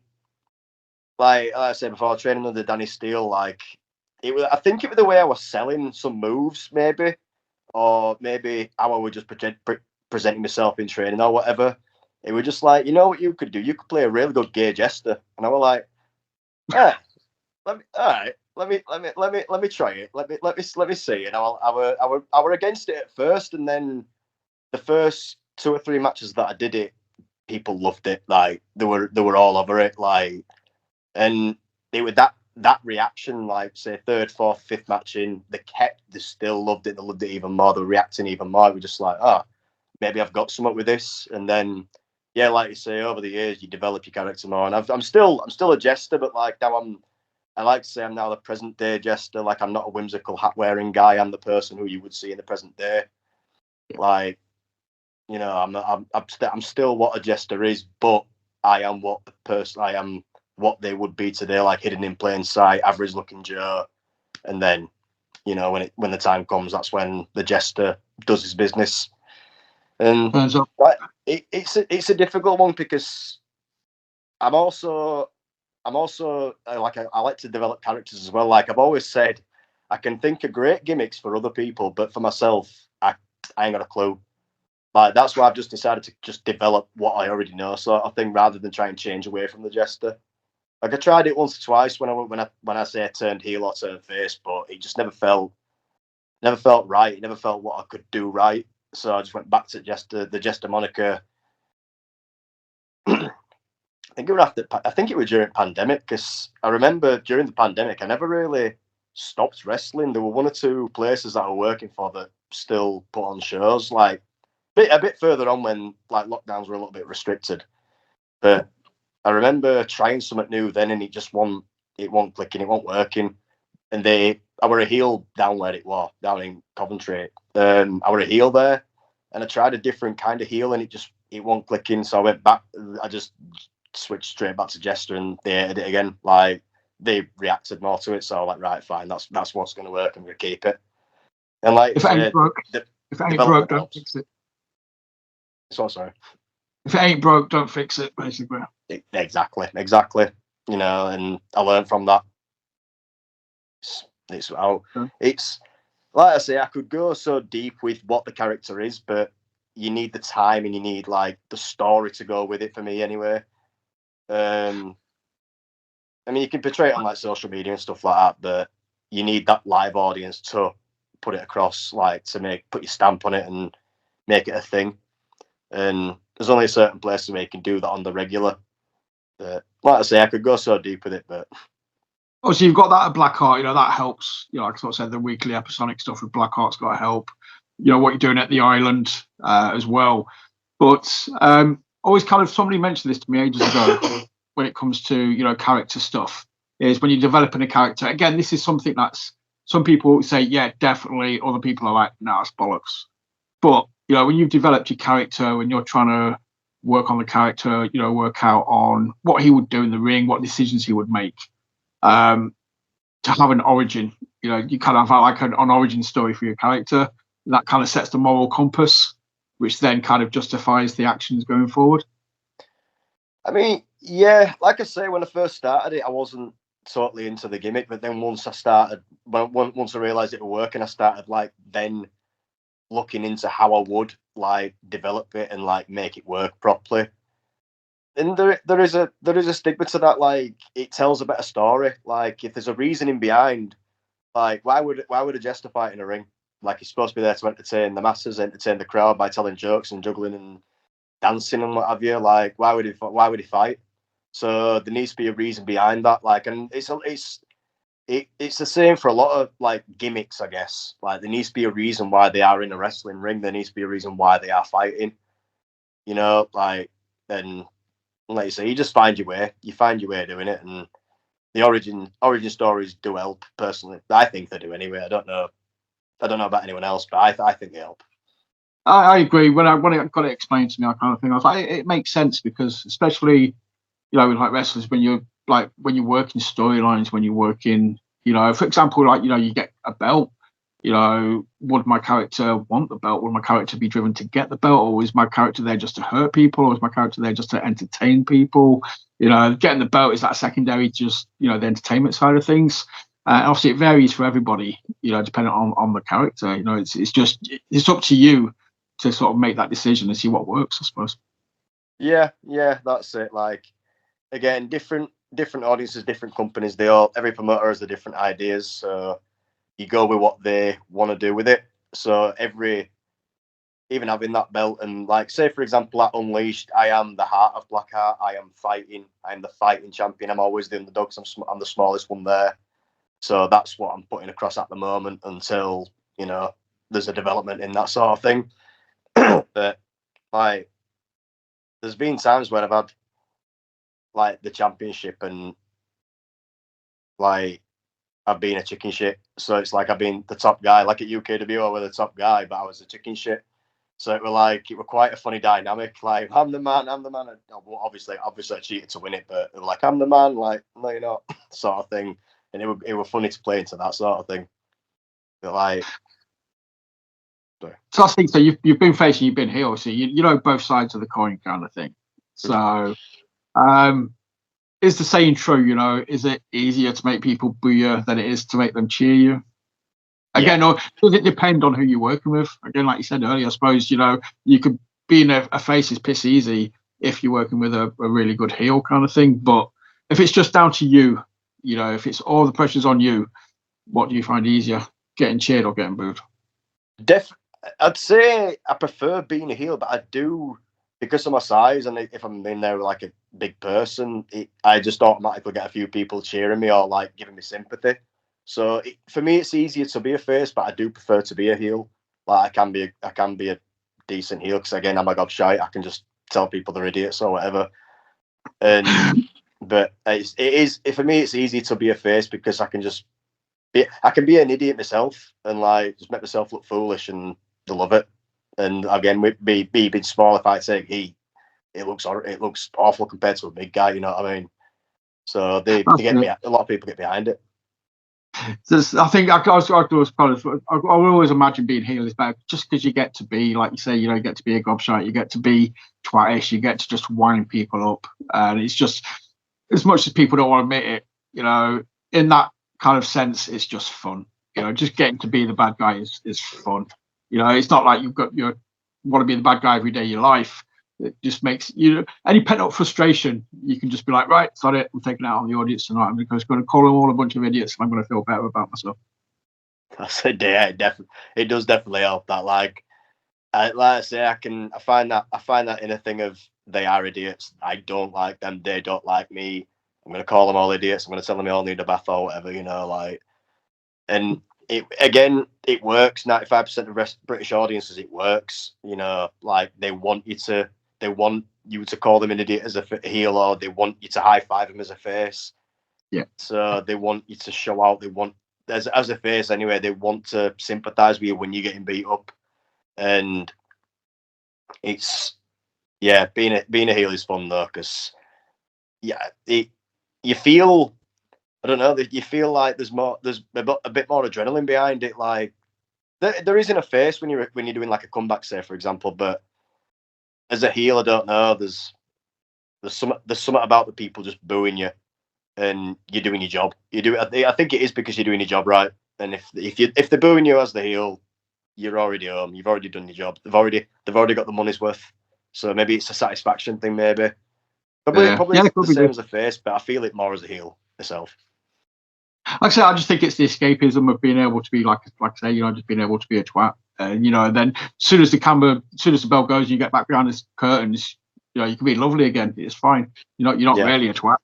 like I said before, training under Danny Steele, like it was. I think it was the way I was selling some moves, maybe, or maybe how I would just presenting myself in training or whatever. It was just like, what you could do? You could play a really good gay Jester, and I was like, let me try it. Let me see. And I were against it at first, and then the first 2 or 3 matches that I did it, people loved it. Like they were all over it. Like, and it was that reaction. Like say 3rd, 4th, 5th match in, they still loved it. They loved it even more. They were reacting even more. It was just like, maybe I've got something with this. And then, yeah, like you say, over the years you develop your character more. And I'm still a Jester, but like now I like to say I'm now the present day Jester. Like I'm not a whimsical hat wearing guy. I'm the person who you would see in the present day. Like, I'm still what a Jester is, but I am what they would be today, like hidden in plain sight, average looking Joe. And then, when the time comes, that's when the Jester does his business. And it's a difficult one because I'm also like I like to develop characters as well. Like I've always said, I can think of great gimmicks for other people, but for myself, I ain't got a clue. Like that's why I've just decided to just develop what I already know, sort of thing, rather than try and change away from the Jester. Like I tried it once or twice when I say I turned heel or turned face, but it just never felt right. It never felt what I could do right. So I just went back to the Jester moniker. I think it was during pandemic, because I remember during the pandemic I never really stopped wrestling. There were 1 or 2 places that I was working for that still put on shows, like a bit further on when like lockdowns were a little bit restricted. But I remember trying something new then, and it wasn't clicking, it wasn't working. And I were a heel down where it was, down in Coventry. I were a heel there, and I tried a different kind of heel, and it wasn't clicking. So I went back. I just switched straight back to Jester, and they hated it again. Like they reacted more to it. So I was like, right, fine, that's what's going to work. I'm going to keep it. And like if it ain't broke, don't fix it. So sorry. If it ain't broke, don't fix it. Basically. Exactly. And I learned from that. It's like I say, I could go so deep with what the character is, but you need the time and you need like the story to go with it, for me anyway. I mean, you can portray it on like social media and stuff like that, but you need that live audience to put it across, like to put your stamp on it and make it a thing. And there's only a certain place where you can do that on the regular. But like I say, I could go so deep with it, but obviously you've got that at BlackHeart, that helps. Like I said, the weekly episodic stuff with BlackHeart's got to help. What you're doing at the island as well. But always kind of, somebody mentioned this to me ages ago when it comes to character stuff, is when you're developing a character. Again, this is something that's, some people say, yeah, definitely. Other people are like, no, it's bollocks. But when you've developed your character, when you're trying to work on the character, work out on what he would do in the ring, what decisions he would make. To have an origin, you kind of have like an origin story for your character. That kind of sets the moral compass, which then kind of justifies the actions going forward. I mean, yeah, like I say, when I first started it, I wasn't totally into the gimmick, but then once I realized it was working, I started like then looking into how I would like develop it and like make it work properly. And there is a stigma to that. Like, it tells a better story. Like, if there's a reasoning behind, like, why would a jester fight in a ring? Like, he's supposed to be there to entertain the masses, entertain the crowd by telling jokes and juggling and dancing and what have you. Like, why would he fight? So there needs to be a reason behind that. Like, and it's the same for a lot of like gimmicks, I guess. Like, there needs to be a reason why they are in a wrestling ring. There needs to be a reason why they are fighting. You know, like, and like you say, you just find your way. You find your way doing it, and the origin stories do help. Personally, I think they do anyway. I don't know about anyone else, but I think they help. I agree. When I got it explained to me, I kind of think I was like, it makes sense because especially with like wrestlers when you're working storylines, when you're working, for example, like you get a belt. Would my character want the belt? Would my character be driven to get the belt, or is my character there just to hurt people, or is my character there just to entertain people? Getting the belt, is that secondary to just the entertainment side of things? Obviously, it varies for everybody, depending on the character. It's up to you to sort of make that decision and see what works, I suppose. Yeah, that's it. Like, again, different audiences, different companies. Every promoter has the different ideas. So you go with what they want to do with it. So even having that belt and like, say for example, at Unleashed, I am the heart of BlackHeart. I am the fighting champion. I'm always the underdog. I'm the smallest one there. So that's what I'm putting across at the moment until there's a development in that sort of thing. But like, there's been times when I've had like the championship and like I've been a chicken shit. So it's like I've been the top guy. Like at UKW, I was the top guy, but I was a chicken shit. So it were quite a funny dynamic. Like, I'm the man. Obviously I cheated to win it, but they were like, I'm the man. Like, no, you're not, sort of thing. And it were funny to play into that sort of thing. But like, sorry. So I think so. You've been facing, you've been heel, so you know both sides of the coin, kind of thing. So, is the saying true? Is it easier to make people boo you than it is to make them cheer you? Again, or does it depend on who you're working with? Again, like you said earlier, I suppose you could be in a face is piss easy if you're working with a really good heel kind of thing. But if it's just down to you, if it's all the pressure's on you, what do you find easier, getting cheered or getting booed? I'd say I prefer being a heel, but I do, because of my size, and if I'm in there like a big person, I just automatically get a few people cheering me or like giving me sympathy. So for me, it's easier to be a face, but I do prefer to be a heel. Like, I can be a decent heel because, again, I'm a gobshite. I can just tell people they're idiots or whatever. And but for me, it's easy to be a face because I can be an idiot myself and like just make myself look foolish, and they love it. And again, with me being small, if I take heat, it looks awful compared to a big guy. You know what I mean? So they get a lot of people get behind it. I think I would always imagine being heel is better just because you get to be, like you say, you get to be a gobshite, you get to be twatish, you get to just wind people up, and it's just, as much as people don't want to admit it, in that kind of sense, it's just fun. Just getting to be the bad guy is fun. It's not like you want to be the bad guy every day of your life. It just makes any pent up frustration. You can just be like, right, got it. I'm taking it out on the audience tonight. I'm going to call them all a bunch of idiots, and I'm going to feel better about myself. That's it. Yeah, it does definitely help. That like I say, I find that in a thing of they are idiots. I don't like them. They don't like me. I'm going to call them all idiots. I'm going to tell them they all need a bath or whatever. Like, and it works. 95% of British audiences, it works. Like they want you to call them an idiot as a heel, or they want you to high five them as a face. Yeah. So they want you to show out. They want, as a face anyway, they want to sympathise with you when you're getting beat up. And it's being a heel is fun though, because you feel, I don't know, you feel like there's a bit more adrenaline behind it. Like there isn't a face when you're doing like a comeback, say for example, but as a heel, I don't know, there's something about the people just booing you, and you're doing your job. I think it is because you're doing your job right. And if they're booing you as the heel, you're already home. You've already done your job. They've already got the money's worth. So maybe it's a satisfaction thing, maybe. Probably it could the be same good. as a face, but I feel it more as a heel myself. Like I said, I just think it's the escapism of being able to be like I say, just being able to be a twat. And then as soon as the bell goes, and you get back behind the curtains, you can be lovely again. It's fine. You're not really a twat.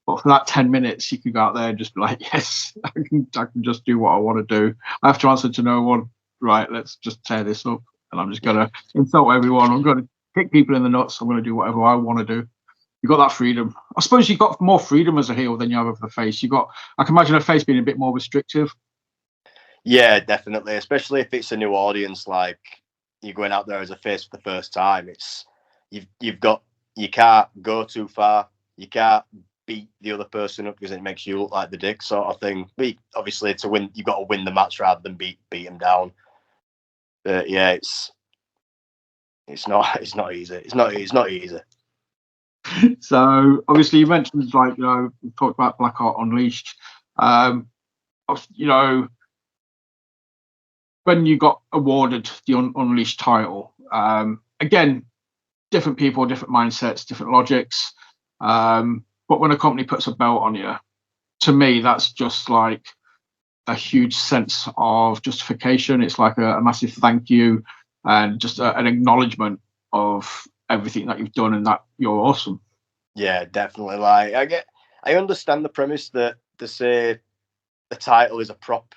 But for that 10 minutes, you can go out there and just be like, yes, I can just do what I want to do. I have to answer to no one. Right, let's just tear this up. And I'm just going to insult everyone. I'm going to kick people in the nuts. I'm going to do whatever I want to do. You got that freedom. I suppose you got more freedom as a heel than you have with the face. I can imagine a face being a bit more restrictive. Yeah, definitely. Especially if it's a new audience, like you're going out there as a face for the first time. It's you can't go too far. You can't beat the other person up because it makes you look like the dick, sort of thing. But obviously, to win, you've got to win the match rather than beat them down. But yeah, it's not easy. It's not easy. So obviously you mentioned we talked about BlackHeart Unleashed. When you got awarded the Unleashed title, again, different people, different mindsets, different logics. But when a company puts a belt on you, to me, that's just like a huge sense of justification. It's like a massive thank you and just an acknowledgement of everything that you've done and that you're awesome. Yeah, definitely. Like I understand the premise that to say the title is a prop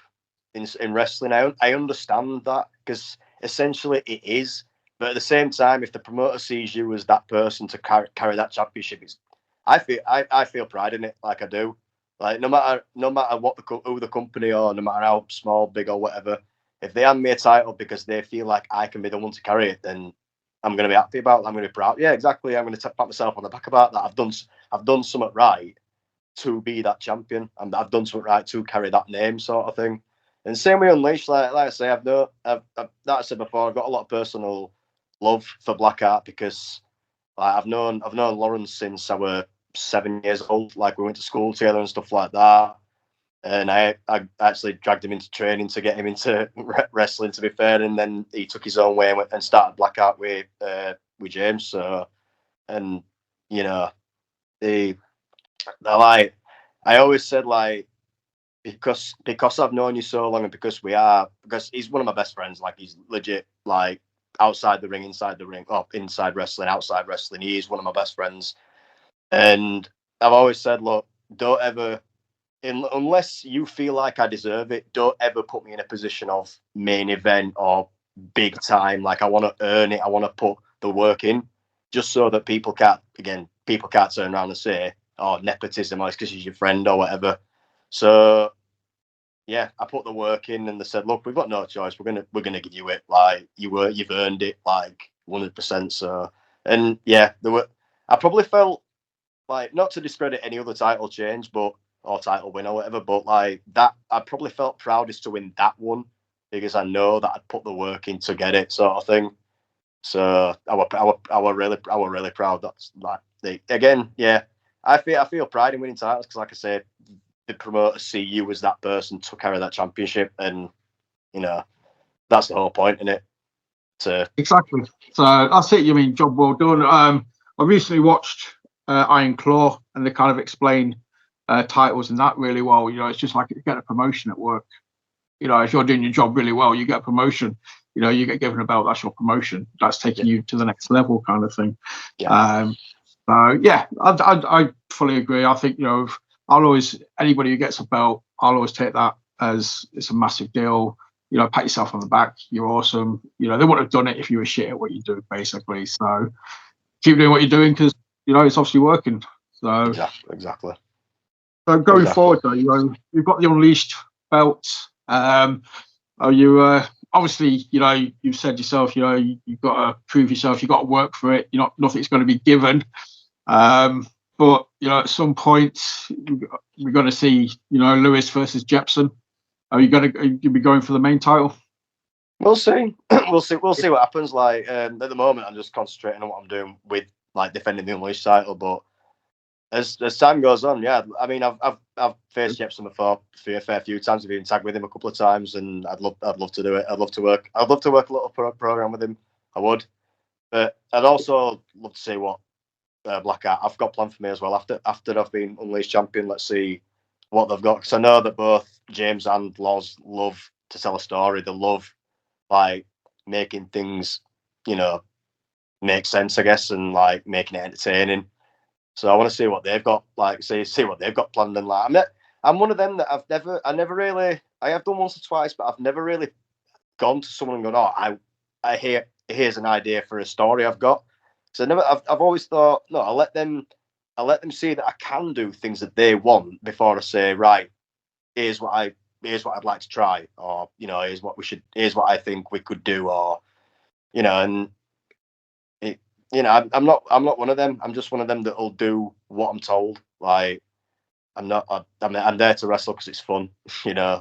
in wrestling. I understand that because essentially it is. But at the same time, if the promoter sees you as that person to carry that championship, I feel pride in it. Like I do. Like no matter what who the company or no matter how small, big or whatever, if they hand me a title because they feel like I can be the one to carry it, then I'm going to be happy about it. I'm going to be proud. Yeah, exactly. I'm going to pat myself on the back about that. I've done something right to be that champion, and I've done something right to carry that name, sort of thing. And same with Unleashed, like I say, like I said before, I've got a lot of personal love for BlackHeart because I've known Lawrence since I was 7 years old. Like we went to school together and stuff like that. And I actually dragged him into training to get him into wrestling. To be fair, and then he took his own way and started BlackHeart with James. So, and the like I always said, like because I've known you so long and because he's one of my best friends. Like he's legit, like outside the ring, inside the ring, inside wrestling, outside wrestling. He is one of my best friends, and I've always said, look, don't ever, unless you feel like I deserve it, don't ever put me in a position of main event or big time. Like I want to earn it. I want to put the work in, just so that people can't turn around and say, oh, nepotism, or it's because he's your friend or whatever. So yeah, I put the work in, and they said, "Look, we've got no choice. We're gonna give you it. Like you've earned it, like 100%." So, and yeah, I probably felt like, not to discredit any other title change, or title win or whatever, but like that, I probably felt proudest to win that one because I know that I'd put the work in to get it, sort of thing. So I were really proud. That's like again, yeah. I feel pride in winning titles because, like I said, the promoter see you as that person to carry that championship, and that's the whole point in it. Exactly. So that's it. You mean job well done. I recently watched Iron Claw, and they kind of explain titles and that really well. It's just like you get a promotion at work. If you're doing your job really well, you get a promotion. You get given a belt. That's your promotion. That's taking you to the next level, kind of thing. Yeah. So yeah, I fully agree. I think anybody who gets a belt, I'll always take that as it's a massive deal. Pat yourself on the back. You're awesome. They wouldn't have done it if you were shit at what you do, basically. So keep doing what you're doing because it's obviously working. So exactly. So going forward, though, you've got the Unleashed belt. Are you obviously, you've said yourself, you've got to prove yourself. You've got to work for it. Nothing's going to be given. But at some point, we're going to see, Lewis versus Jepson. Are you be going for the main title? We'll see. We'll see what happens. Like at the moment, I'm just concentrating on what I'm doing with like defending the Unleashed title. But as time goes on, yeah, I mean, I've faced Jepson before a fair few times. I've even tagged with him a couple of times, and I'd love to do it. I'd love to work a little program with him. I would, but I'd also love to see what BlackHeart, I've got planned for me as well. After I've been Unleashed champion, let's see what they've got, because I know that both James and Loz love to tell a story. They love like making things, make sense, I guess, and like making it entertaining. So I want to see what they've got, like see what they've got planned. And like I'm one of them that I have done once or twice, but I've never really gone to someone and gone, oh, here's an idea for a story I've got. So I've always thought, no, I'll let them see that I can do things that they want before I say, right, here's what I'd like to try, or here's what I think we could do, or and it, I'm not one of them. I'm just one of them that'll do what I'm told. Like I'm there to wrestle because it's fun,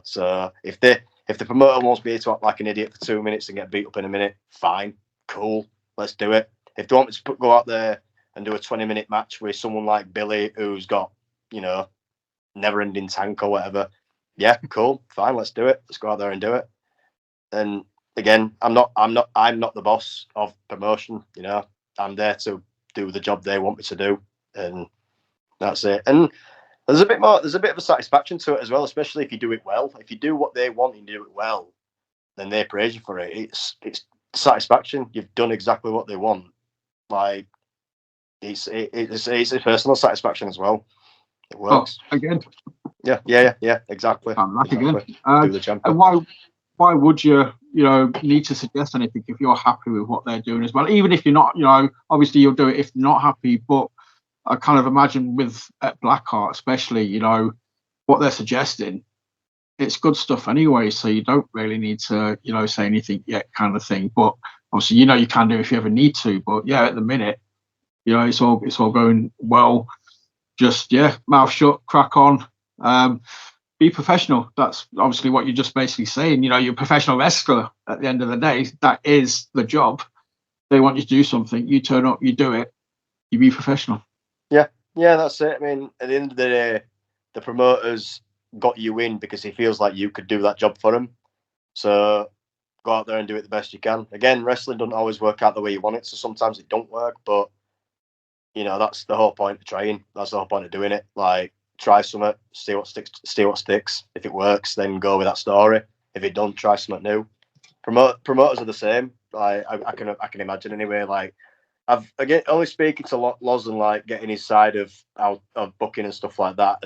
So if the promoter wants me to act like an idiot for 2 minutes and get beat up in a minute, fine, cool, let's do it. If they want me to go out there and do a 20-minute match with someone like Billy who's got, never-ending tank or whatever, yeah, cool, fine, let's do it. Let's go out there and do it. And again, I'm not the boss of promotion. I'm there to do the job they want me to do, and that's it. And there's a bit of a satisfaction to it as well, especially if you do it well. If you do what they want and you do it well, then they praise you for it. It's satisfaction. You've done exactly what they want. Like it's a personal satisfaction as well. It works. Oh, again. Yeah, exactly. Again. Do the champion. And why would you need to suggest anything if you're happy with what they're doing as well? Even if you're not, obviously you'll do it if you're not happy, but I kind of imagine with at BlackHeart, especially, what they're suggesting, it's good stuff anyway. So you don't really need to, say anything yet, kind of thing. But obviously, you can do if you ever need to. But yeah, at the minute, it's all going well. Just mouth shut, crack on, be professional. That's obviously what you're just basically saying. You're a professional wrestler at the end of the day. That is the job. They want you to do something. You turn up, you do it. You be professional. Yeah, that's it. I mean, at the end of the day, the promoter's got you in because he feels like you could do that job for him. So go out there and do it the best you can. Again, wrestling doesn't always work out the way you want it, so sometimes it don't work. But that's the whole point of trying. That's the whole point of doing it. Like, try something, see what sticks. If it works, then go with that story. If it don't, try something new. Promoters are the same. Like, I can imagine anyway. Like, I've again only speaking to Loz and like getting his side of booking and stuff like that.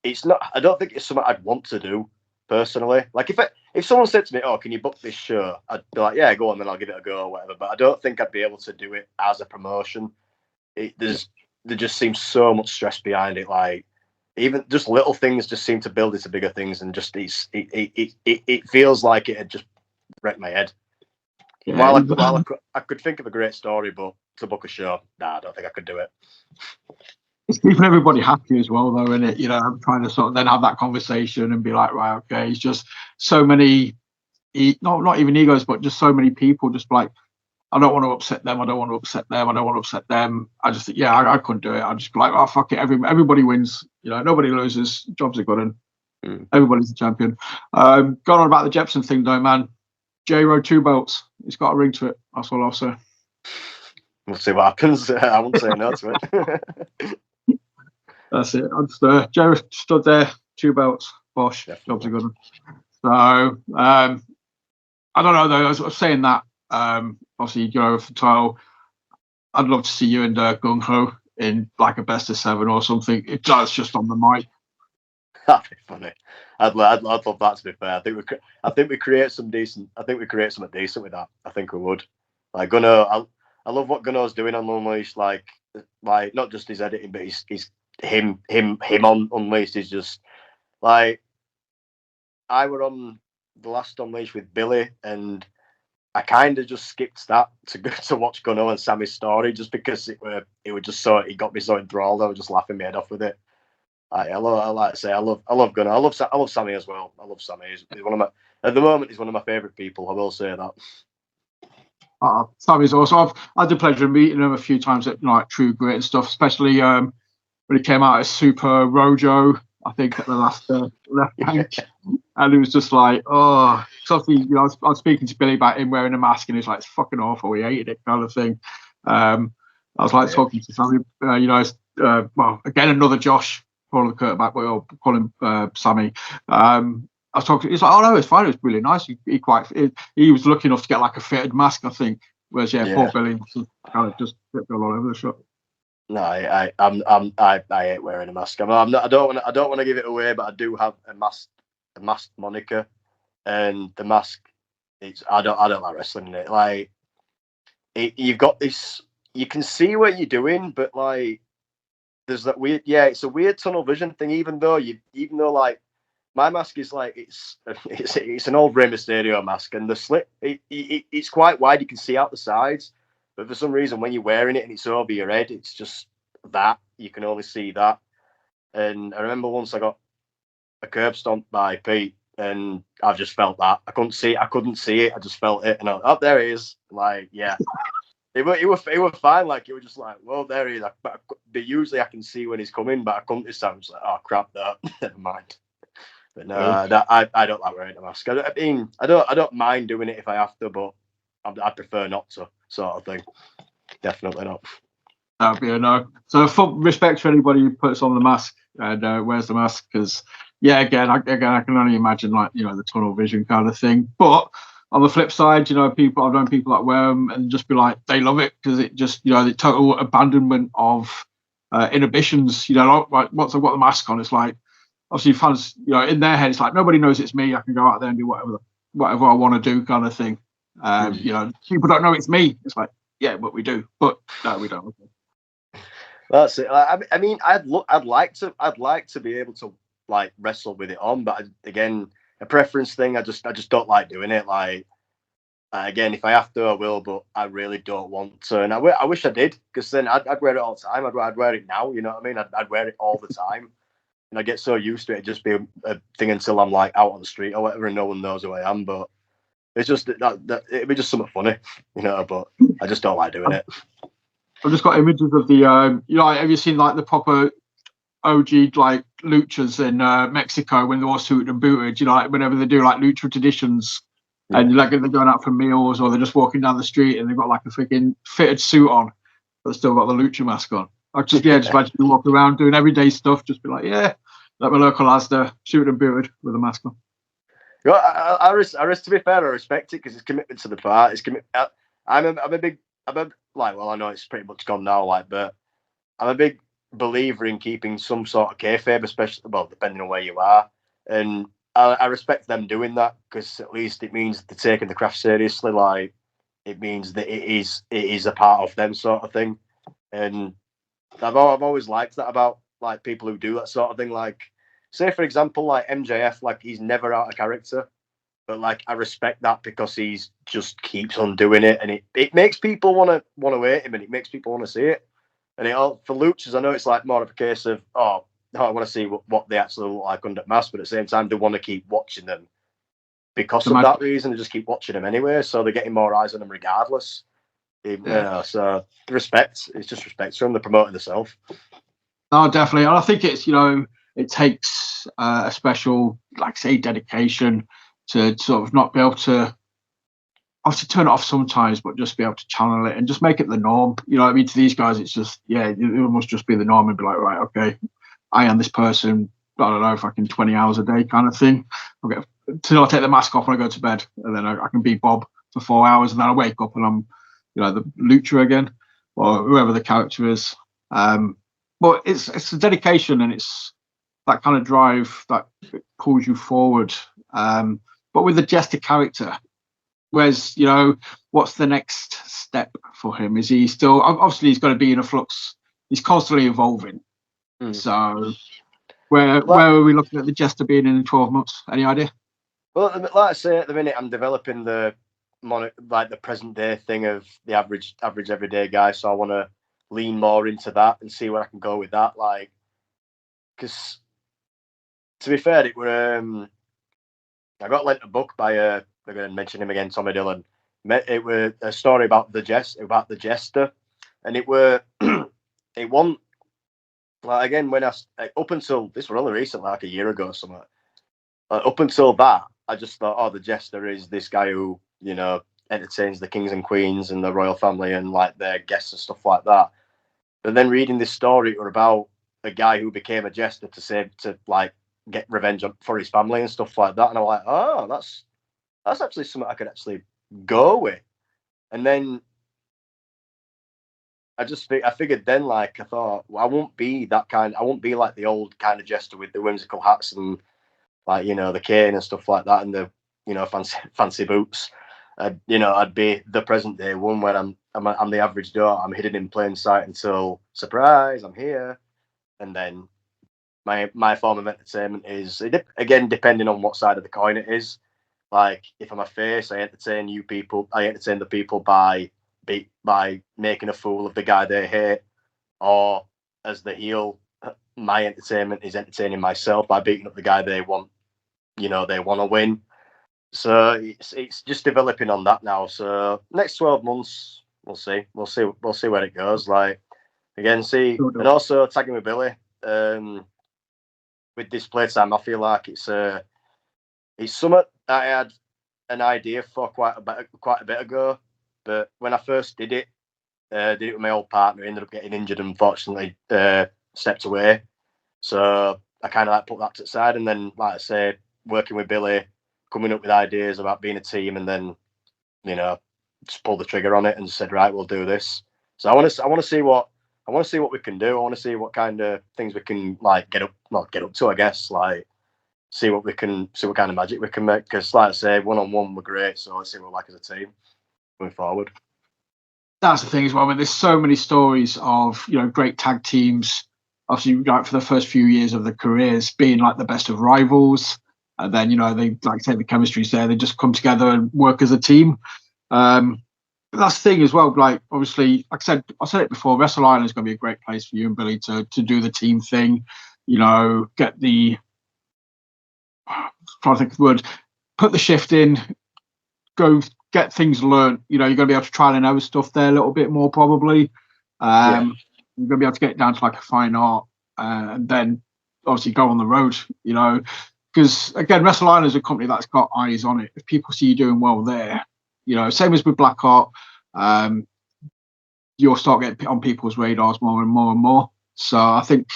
It's not. I don't think it's something I'd want to do personally. Like if someone said to me, "Oh, can you book this show?" I'd be like, "Yeah, go on, then I'll give it a go or whatever." But I don't think I'd be able to do it as a promotion. There just seems so much stress behind it. Like even just little things just seem to build into bigger things, and just it feels like it had just wrecked my head. Yeah, while I could think of a great story, but to book a show, I don't think I could do it. It's keeping everybody happy as well, though, isn't it? I'm trying to sort of then have that conversation and be like, right, okay, it's just so many, not even egos, but just so many people just like, I don't want to upset them. I don't want to upset them. I don't want to upset them. I just think, I couldn't do it. I'd just be like, oh, fuck it. Everybody wins. Nobody loses. Jobs are good and everybody's a champion. Going on about the Jepson thing, though, man. JayRow 2 belts. It's got a ring to it. That's all I'll say. We'll see what happens. I won't say no to it. That's it. I'm just JayRow stood there, 2 belts. Bosh. Jobs are good. So I don't know though. I was saying that. Obviously, you go for the title. I'd love to see you and Gung Ho in like a best of 7 or something. If that's just on the mic. That'd be funny. I'd love that. To be fair, I think we create something decent with that. I think we would. Like Gunno, I love what Gunno's doing on Unleashed. Like not just his editing, but he's him on Unleashed is just like I were on the last Unleashed with Billy, and I kind of just skipped that to watch Gunno and Sammy's story just because it got me so enthralled. I was just laughing my head off with it. I like to say I love Gunno. I love Sammy as well. I love Sammy. He's one of my at the moment. He's one of my favourite people. I will say that. Sammy's also. I've had the pleasure of meeting him a few times at like True Grit and stuff, especially when he came out as Super Rojo. I think at the last left bench, and it was just like, oh, obviously, I was speaking to Billy about him wearing a mask, and he was like, it's fucking awful. He hated it, kind of thing. I was like talking to Sammy, well, again, another Josh, calling the curtain back, we'll call him Sammy. I was talking, he's like, oh no, it's fine, it was really nice. He was lucky enough to get like a fitted mask, I think. Whereas, poor Billy kind of just ripped all over the shop. No, I hate wearing a mask. I don't want to give it away, but I do have a mask moniker, and the mask. I don't like wrestling in it. Like, you've got this. You can see what you're doing, but like, there's that weird. Yeah, it's a weird tunnel vision thing. Even though like, my mask is like it's an old Rey Mysterio mask, and the slit it's quite wide. You can see out the sides. But for some reason, when you're wearing it and it's over your head, it's just that. You can only see that. And I remember once I got a curb stomped by Pete, and I've just felt that. I couldn't see it. I just felt it. And there he is. Like, yeah. It was fine. Like, it was just like, well, there he is. But usually I can see when he's coming, but I couldn't this time. I was like, oh, crap, no. Never mind. But no, I don't like wearing a mask. I don't mind doing it if I have to, but I prefer not to, sort of thing. Definitely not. That'd be a no. So, full respect to anybody who puts on the mask and wears the mask, because, again, I can only imagine, like, the tunnel vision kind of thing. But on the flip side, I've known people that wear them and just be like, they love it because it just, the total abandonment of inhibitions. Like once I've got the mask on, it's like, obviously fans, in their head, it's like, nobody knows it's me. I can go out there and do whatever I want to do, kind of thing. People don't know it's me. It's like, yeah, but we do. But no, we don't. That's it. I mean, I'd like to be able to like wrestle with it on, but again, a preference thing. I just don't like doing it. Like, again, if I have to, I will, but I really don't want to. And I wish I did, because then I'd wear it all the time. I'd wear it now. You know what I mean? I'd wear it all the time. And I get so used to it, just be a thing until I'm like out on the street or whatever, and no one knows who I am. But it's just that it'd be just something funny, But I just don't like doing it. I've just got images of the, have you seen like the proper OG like luchas in Mexico when they're all suited and booted? Like whenever they do like lucha traditions, and like they're going out for meals or they're just walking down the street and they've got like a freaking fitted suit on, but still got the lucha mask on. I just imagine you walk around doing everyday stuff, just be like, like my local Asda, suited and booted with a mask on. To be fair, I respect it because it's commitment to the part. I know it's pretty much gone now, but I'm a big believer in keeping some sort of kayfabe, especially, depending on where you are. And I respect them doing that because at least it means they're taking the craft seriously. Like, it means that it is a part of them, sort of thing. And I've always liked that about like people who do that sort of thing. Like, say for example, like MJF, like he's never out of character, but like I respect that because he's just keeps on doing it, and it makes people want to hate him, and it makes people want to see it. And for luchas, I know it's like more of a case of I want to see what they actually look like under mask, but at the same time they want to keep watching them because of that reason. They just keep watching them anyway, so they're getting more eyes on them regardless. So respect. It's just respect from the promoting themselves. No, definitely. And I think it's, it takes a special, like say, dedication to sort of not be able to obviously turn it off sometimes, but just be able to channel it and just make it the norm. You know what I mean? To these guys, it's just, it must just be the norm and be like, right, okay, I am this person, I don't know, fucking 20 hours a day kind of thing. Okay, till I take the mask off when I go to bed, and then I can be Bob for 4 hours, and then I wake up and I'm, the lucha again, or whoever the character is. But it's a dedication, and it's that kind of drive that pulls you forward. But with the Jester character, where's, what's the next step for him? Is he still, obviously he's going to be in a flux. He's constantly evolving. So where are we looking at the Jester being in 12 months? Any idea? Well, like I say, at the minute I'm developing the present day thing of the average everyday guy. So I want to lean more into that and see where I can go with that. Like, because to be fair, it were I got lent a book by I'm going to mention him again, Tommy Dillon. It was a story about the Jester, and it were it won. Like, again, when up until this was only recently, like a year ago or something. Up until that, I just thought, the Jester is this guy who entertains the kings and queens and the royal family and like their guests and stuff like that. But then reading this story were about a guy who became a jester to like get revenge for his family and stuff like that. And I'm like, oh, that's actually something I could actually go with. And then I figured then, like, I thought, well, I won't be like the old kind of jester with the whimsical hats and, like, you know, the cane and stuff like that and the, you know, fancy boots. I'd be the present day one where I'm the average Joe. I'm hidden in plain sight until, surprise, I'm here. And then my form of entertainment is, again, depending on what side of the coin it is. Like, if I'm a face, I entertain you people. I entertain the people by making a fool of the guy they hate, or as the heel, my entertainment is entertaining myself by beating up the guy they want. You know, they want to win. So it's just developing on that now. So next 12 months, we'll see where it goes. Like, again, and also tagging with Billy. With this playtime, I feel like it's something I had an idea for quite a bit ago, but when I first did it with my old partner, ended up getting injured and unfortunately stepped away. So I kind of like put that to the side, and then, like I say, working with Billy, coming up with ideas about being a team, and then, you know, just pull the trigger on it and said, right, we'll do this. So I want to see what we can do. I want to see what kind of things we can, like, get up to, I guess, like see what kind of magic we can make. Because, like I say, 1-on-1 we're great. So let's see what we're like as a team going forward. That's the thing as well. I mean, there's so many stories of, you know, great tag teams. Obviously, like for the first few years of their careers, being like the best of rivals, and then, you know, they, like I say, the chemistry's there. They just come together and work as a team. But that's the thing as well. Like, obviously, like I said it before, Wrestle Island is going to be a great place for you and Billy to do the team thing. You know, get the, trying to think of the word, put the shift in, go get things learned. You know, you're going to be able to try and know stuff there a little bit more probably. You're going to be able to get it down to like a fine art, and then obviously go on the road. You know, because again, Wrestle Island is a company that's got eyes on it. If people see you doing well there, you know, same as with BlackHeart, you'll start getting on people's radars more and more and more. So I think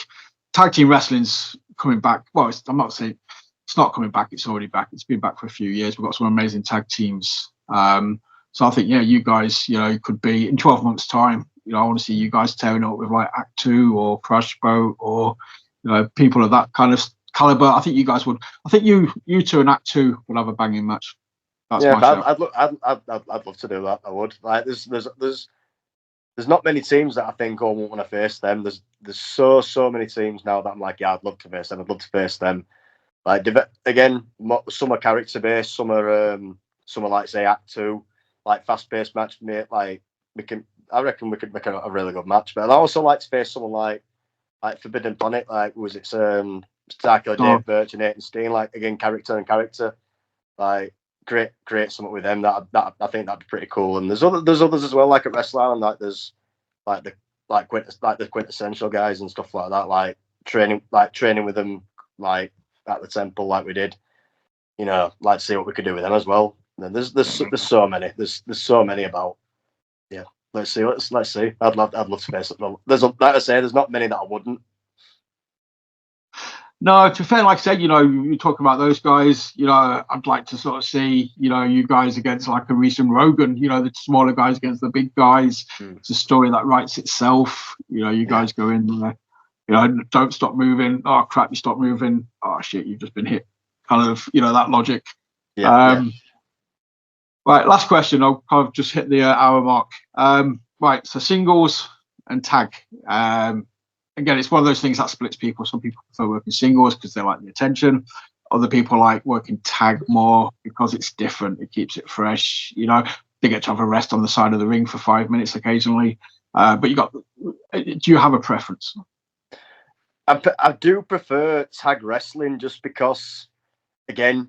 tag team wrestling's coming back. Well, I'm not saying it's not coming back. It's already back. It's been back for a few years. We've got some amazing tag teams. So I think, yeah, you guys, you know, could be in 12 months' time. You know, I want to see you guys tearing up with like Act 2 or Crash Boat or, you know, people of that kind of caliber. I think you guys would. I think you two and Act 2 would have a banging match. That's my shout. I'd love to do that. I would. Like, there's not many teams that I think, oh, I won't want to face them. There's so many teams now that I'm like, yeah, I'd love to face them. I'd love to face them. Like, again, some are character based, some are like, say, Act 2, like fast paced match. Mate, like, I reckon we could make a really good match. But I'd also like to face someone like Forbidden Planet, like, was it Starkiller, Dave Birch and Nathan Steen, like, again, character, like, create something with them. That I think that'd be pretty cool. And there's others as well, like at Wrestle Island, like there's the quintessential guys and stuff like that, like training with them, like at the temple, like we did. You know, like to see what we could do with them as well. And there's so many. There's so many about. Yeah, let's see. Let's see. I'd love to face it. Like I say, there's not many that I wouldn't. No, to be fair, like I said, you know, you talk about those guys. You know, I'd like to sort of see, you know, you guys against like a recent Rogan. You know, the smaller guys against the big guys. It's a story that writes itself. You know, you guys go in there. You know, don't stop moving. Oh crap, you stop moving. Oh shit, you've just been hit. Kind of, you know, that logic. Right, last question. I'll kind of just hit the hour mark. Right, so singles and tag. Again, it's one of those things that splits people. Some people prefer working singles because they like the attention. Other people like working tag more because it's different. It keeps it fresh. You know, they get to have a rest on the side of the ring for 5 minutes occasionally. But do you have a preference? I do prefer tag wrestling just because, again,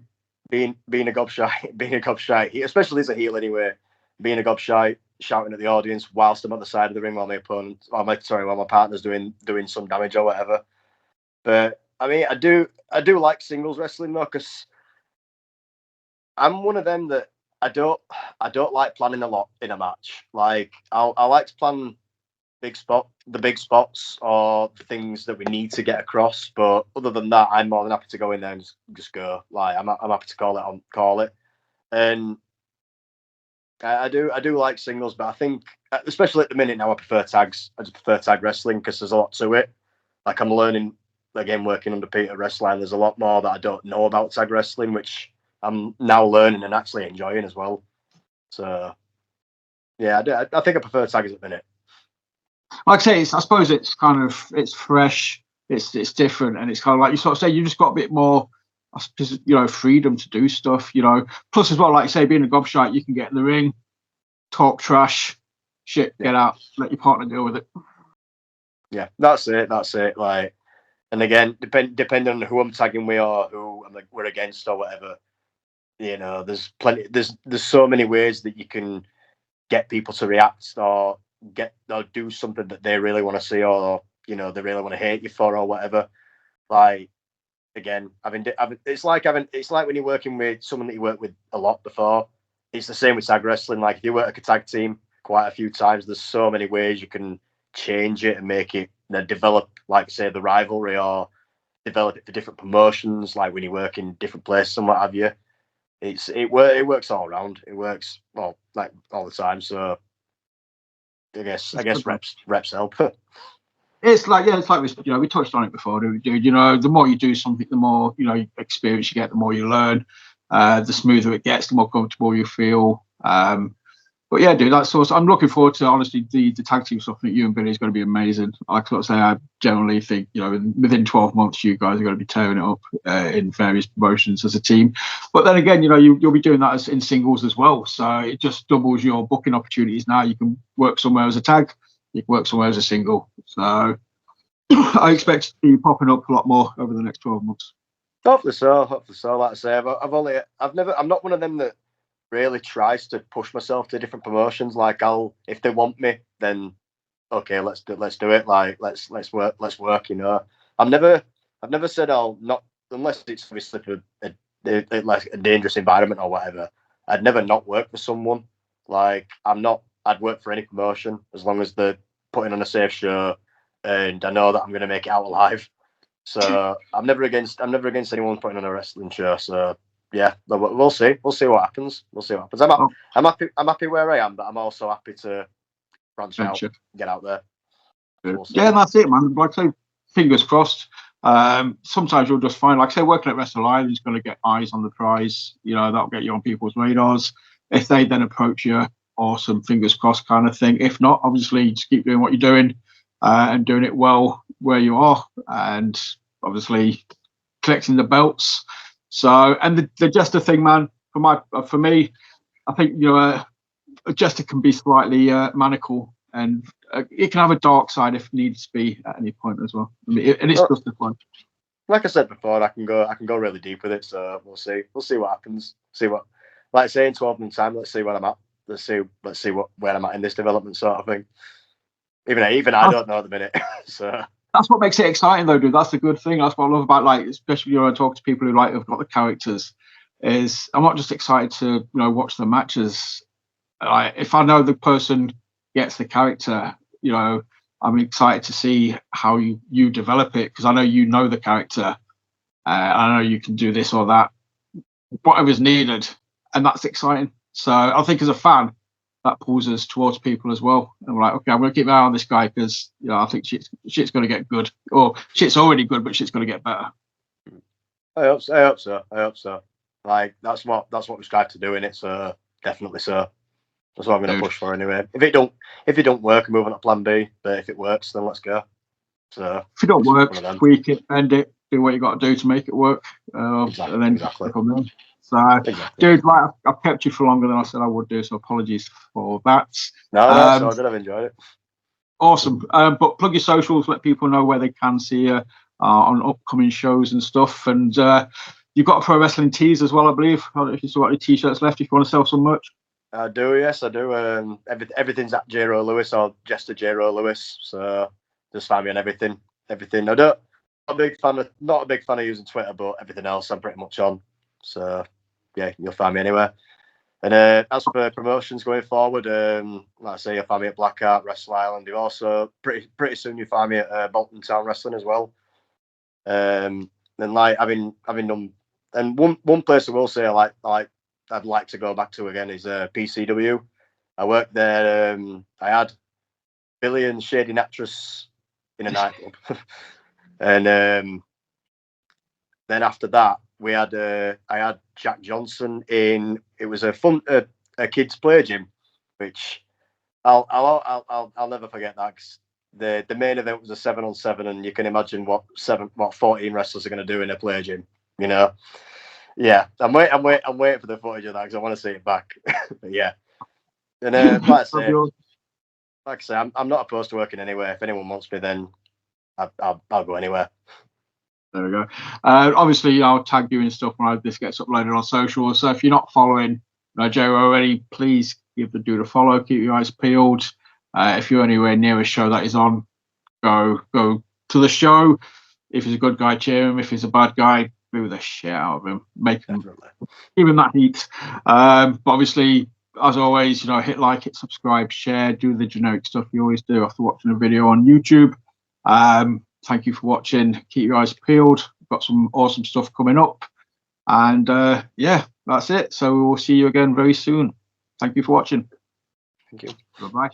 being a gobshite, especially as a heel anyway, being a gobshite, shouting at the audience whilst I'm on the side of the ring while my partner's doing some damage or whatever. But I mean, I do like singles wrestling though, because I'm one of them that I don't like planning a lot in a match. Like, I like to plan the big spots or the things that we need to get across. But other than that, I'm more than happy to go in there and just go. Like I'm happy to call it. And I do like singles, but I think especially at the minute now I prefer tags. I just prefer tag wrestling because there's a lot to it. Like I'm learning again working under Peter Wrestling. There's a lot more that I don't know about tag wrestling, which I'm now learning and actually enjoying as well. So yeah, I think I prefer tags at the minute. Like I say, I suppose it's kind of fresh, it's different, and it's kind of like you sort of say you just got a bit more, freedom to do stuff. Plus as well, like you say, being a gobshite, you can get in the ring, talk trash, get out, let your partner deal with it. Yeah, that's it. Like, and again, depending on who I'm tagging with or who we're against or whatever, there's plenty. There's so many ways that you can get people to react or do something that they really want to see or they really want to hate you for or whatever. Like again, it's like when you're working with someone that you worked with a lot before. It's the same with tag wrestling. Like if you work a tag team quite a few times, there's so many ways you can change it and make it develop, like say the rivalry or develop it for different promotions. Like when you work in different places and what have you. It works all around. It works like all the time. So I guess reps help. It's like we touched on it before, dude. The more you do something, the more experience you get, the more you learn. The smoother it gets, the more comfortable you feel. But yeah, dude, that's awesome. I'm looking forward to honestly the tag team stuff. I think you and Billy is going to be amazing. I sort of say I generally think within 12 months you guys are going to be tearing it up in various promotions as a team. But then again, you'll be doing that in singles as well. So it just doubles your booking opportunities. Now you can work somewhere as a tag, you can work somewhere as a single. So I expect to be popping up a lot more over the next 12 months. Hopefully so. Like I say, I'm not one of them that really tries to push myself to different promotions. Like if they want me, then okay, let's do it. Like let's work. I've never said I'll not, unless it's obviously for like a dangerous environment or whatever. I'd never not work for someone. Like I'd work for any promotion as long as they're putting on a safe show and I know that I'm going to make it out alive. So I'm never against anyone putting on a wrestling show. So yeah, we'll see. We'll see what happens. I'm happy where I am, but I'm also happy to branch out, get out there. We'll that's it, man. Like I say, fingers crossed. Sometimes you'll just find, like I say, working at Wrestle Live is going to get eyes on the prize. That'll get you on people's radars. If they then approach you, awesome, fingers crossed kind of thing. If not, obviously, just keep doing what you're doing and doing it well where you are, and obviously collecting the belts. So, and the Jester thing, man, for me, I think a Jester can be slightly maniacal, and it can have a dark side if needs to be at any point as well. And it's just a fun. Like I said before, I can go really deep with it. So we'll see what happens. See what, like I say, in 12 months' time, let's see where I'm at. Let's see where I'm at in this development sort of thing. Even I don't know at the minute. So that's what makes it exciting, though, dude. That's the good thing. That's what I love about, like, especially when I talk to people who have got the characters. Is I'm not just excited to watch the matches. If I know the person gets the character, I'm excited to see how you develop it, because I know the character. I know you can do this or that, whatever's needed, and that's exciting. So I think as a fan, that pulls us towards people as well. And we're like, okay, I'm going to keep my eye on this guy because I think shit's going to get good, or shit's already good, but shit's going to get better. I hope so. Like that's what we strive to do in it. So definitely so. That's what I'm going to push for anyway. If it don't work, I'm moving to plan B. But if it works, then let's go. So if it don't work, tweak it, bend it, do what you got to do to make it work, and then exactly. So, dude, like I've kept you for longer than I said I would do, so apologies for that. No, that's all good. I've enjoyed it. Awesome. But plug your socials, let people know where they can see you on upcoming shows and stuff. And you've got pro wrestling tees as well, I believe. If you still got any t-shirts left, if you want to sell some merch. I do, yes, I do. Everything's at JayRow Lewis or Jester JayRow Lewis. So just find me on everything. Not a big fan of using Twitter, but everything else I'm pretty much on. So yeah, you'll find me anywhere. And as for promotions going forward, like I say, you'll find me at BlackHeart Wrestling. You also pretty soon you find me at Bolton Town Wrestling as well. And like having done, and one place I will say like I'd like to go back to again is PCW. I worked there. I had Billy and Shady Actress in a nightclub, and then after that we had I had Jack Johnson in. It was a kids play gym, which I'll never forget that. 'Cause the main event was a 7-on-7, and you can imagine what 14 wrestlers are going to do in a play gym. You know, yeah. I'm waiting for the footage of that because I want to see it back. But yeah, and like I say, I'm not opposed to working anywhere. If anyone wants me, then I'll go anywhere. There we go. Obviously, I'll tag you and stuff when this gets uploaded on social. So if you're not following JayRow already, please give the dude a follow. Keep your eyes peeled. If you're anywhere near a show that is on, go to the show. If he's a good guy, cheer him. If he's a bad guy, boo the shit out of him. Make him, give him that heat. But obviously, as always, hit like, hit subscribe, share, do the generic stuff you always do after watching a video on YouTube. Thank you for watching. Keep your eyes peeled. We've got some awesome stuff coming up. And yeah, that's it. So we will see you again very soon. Thank you for watching. Thank you. Bye-bye.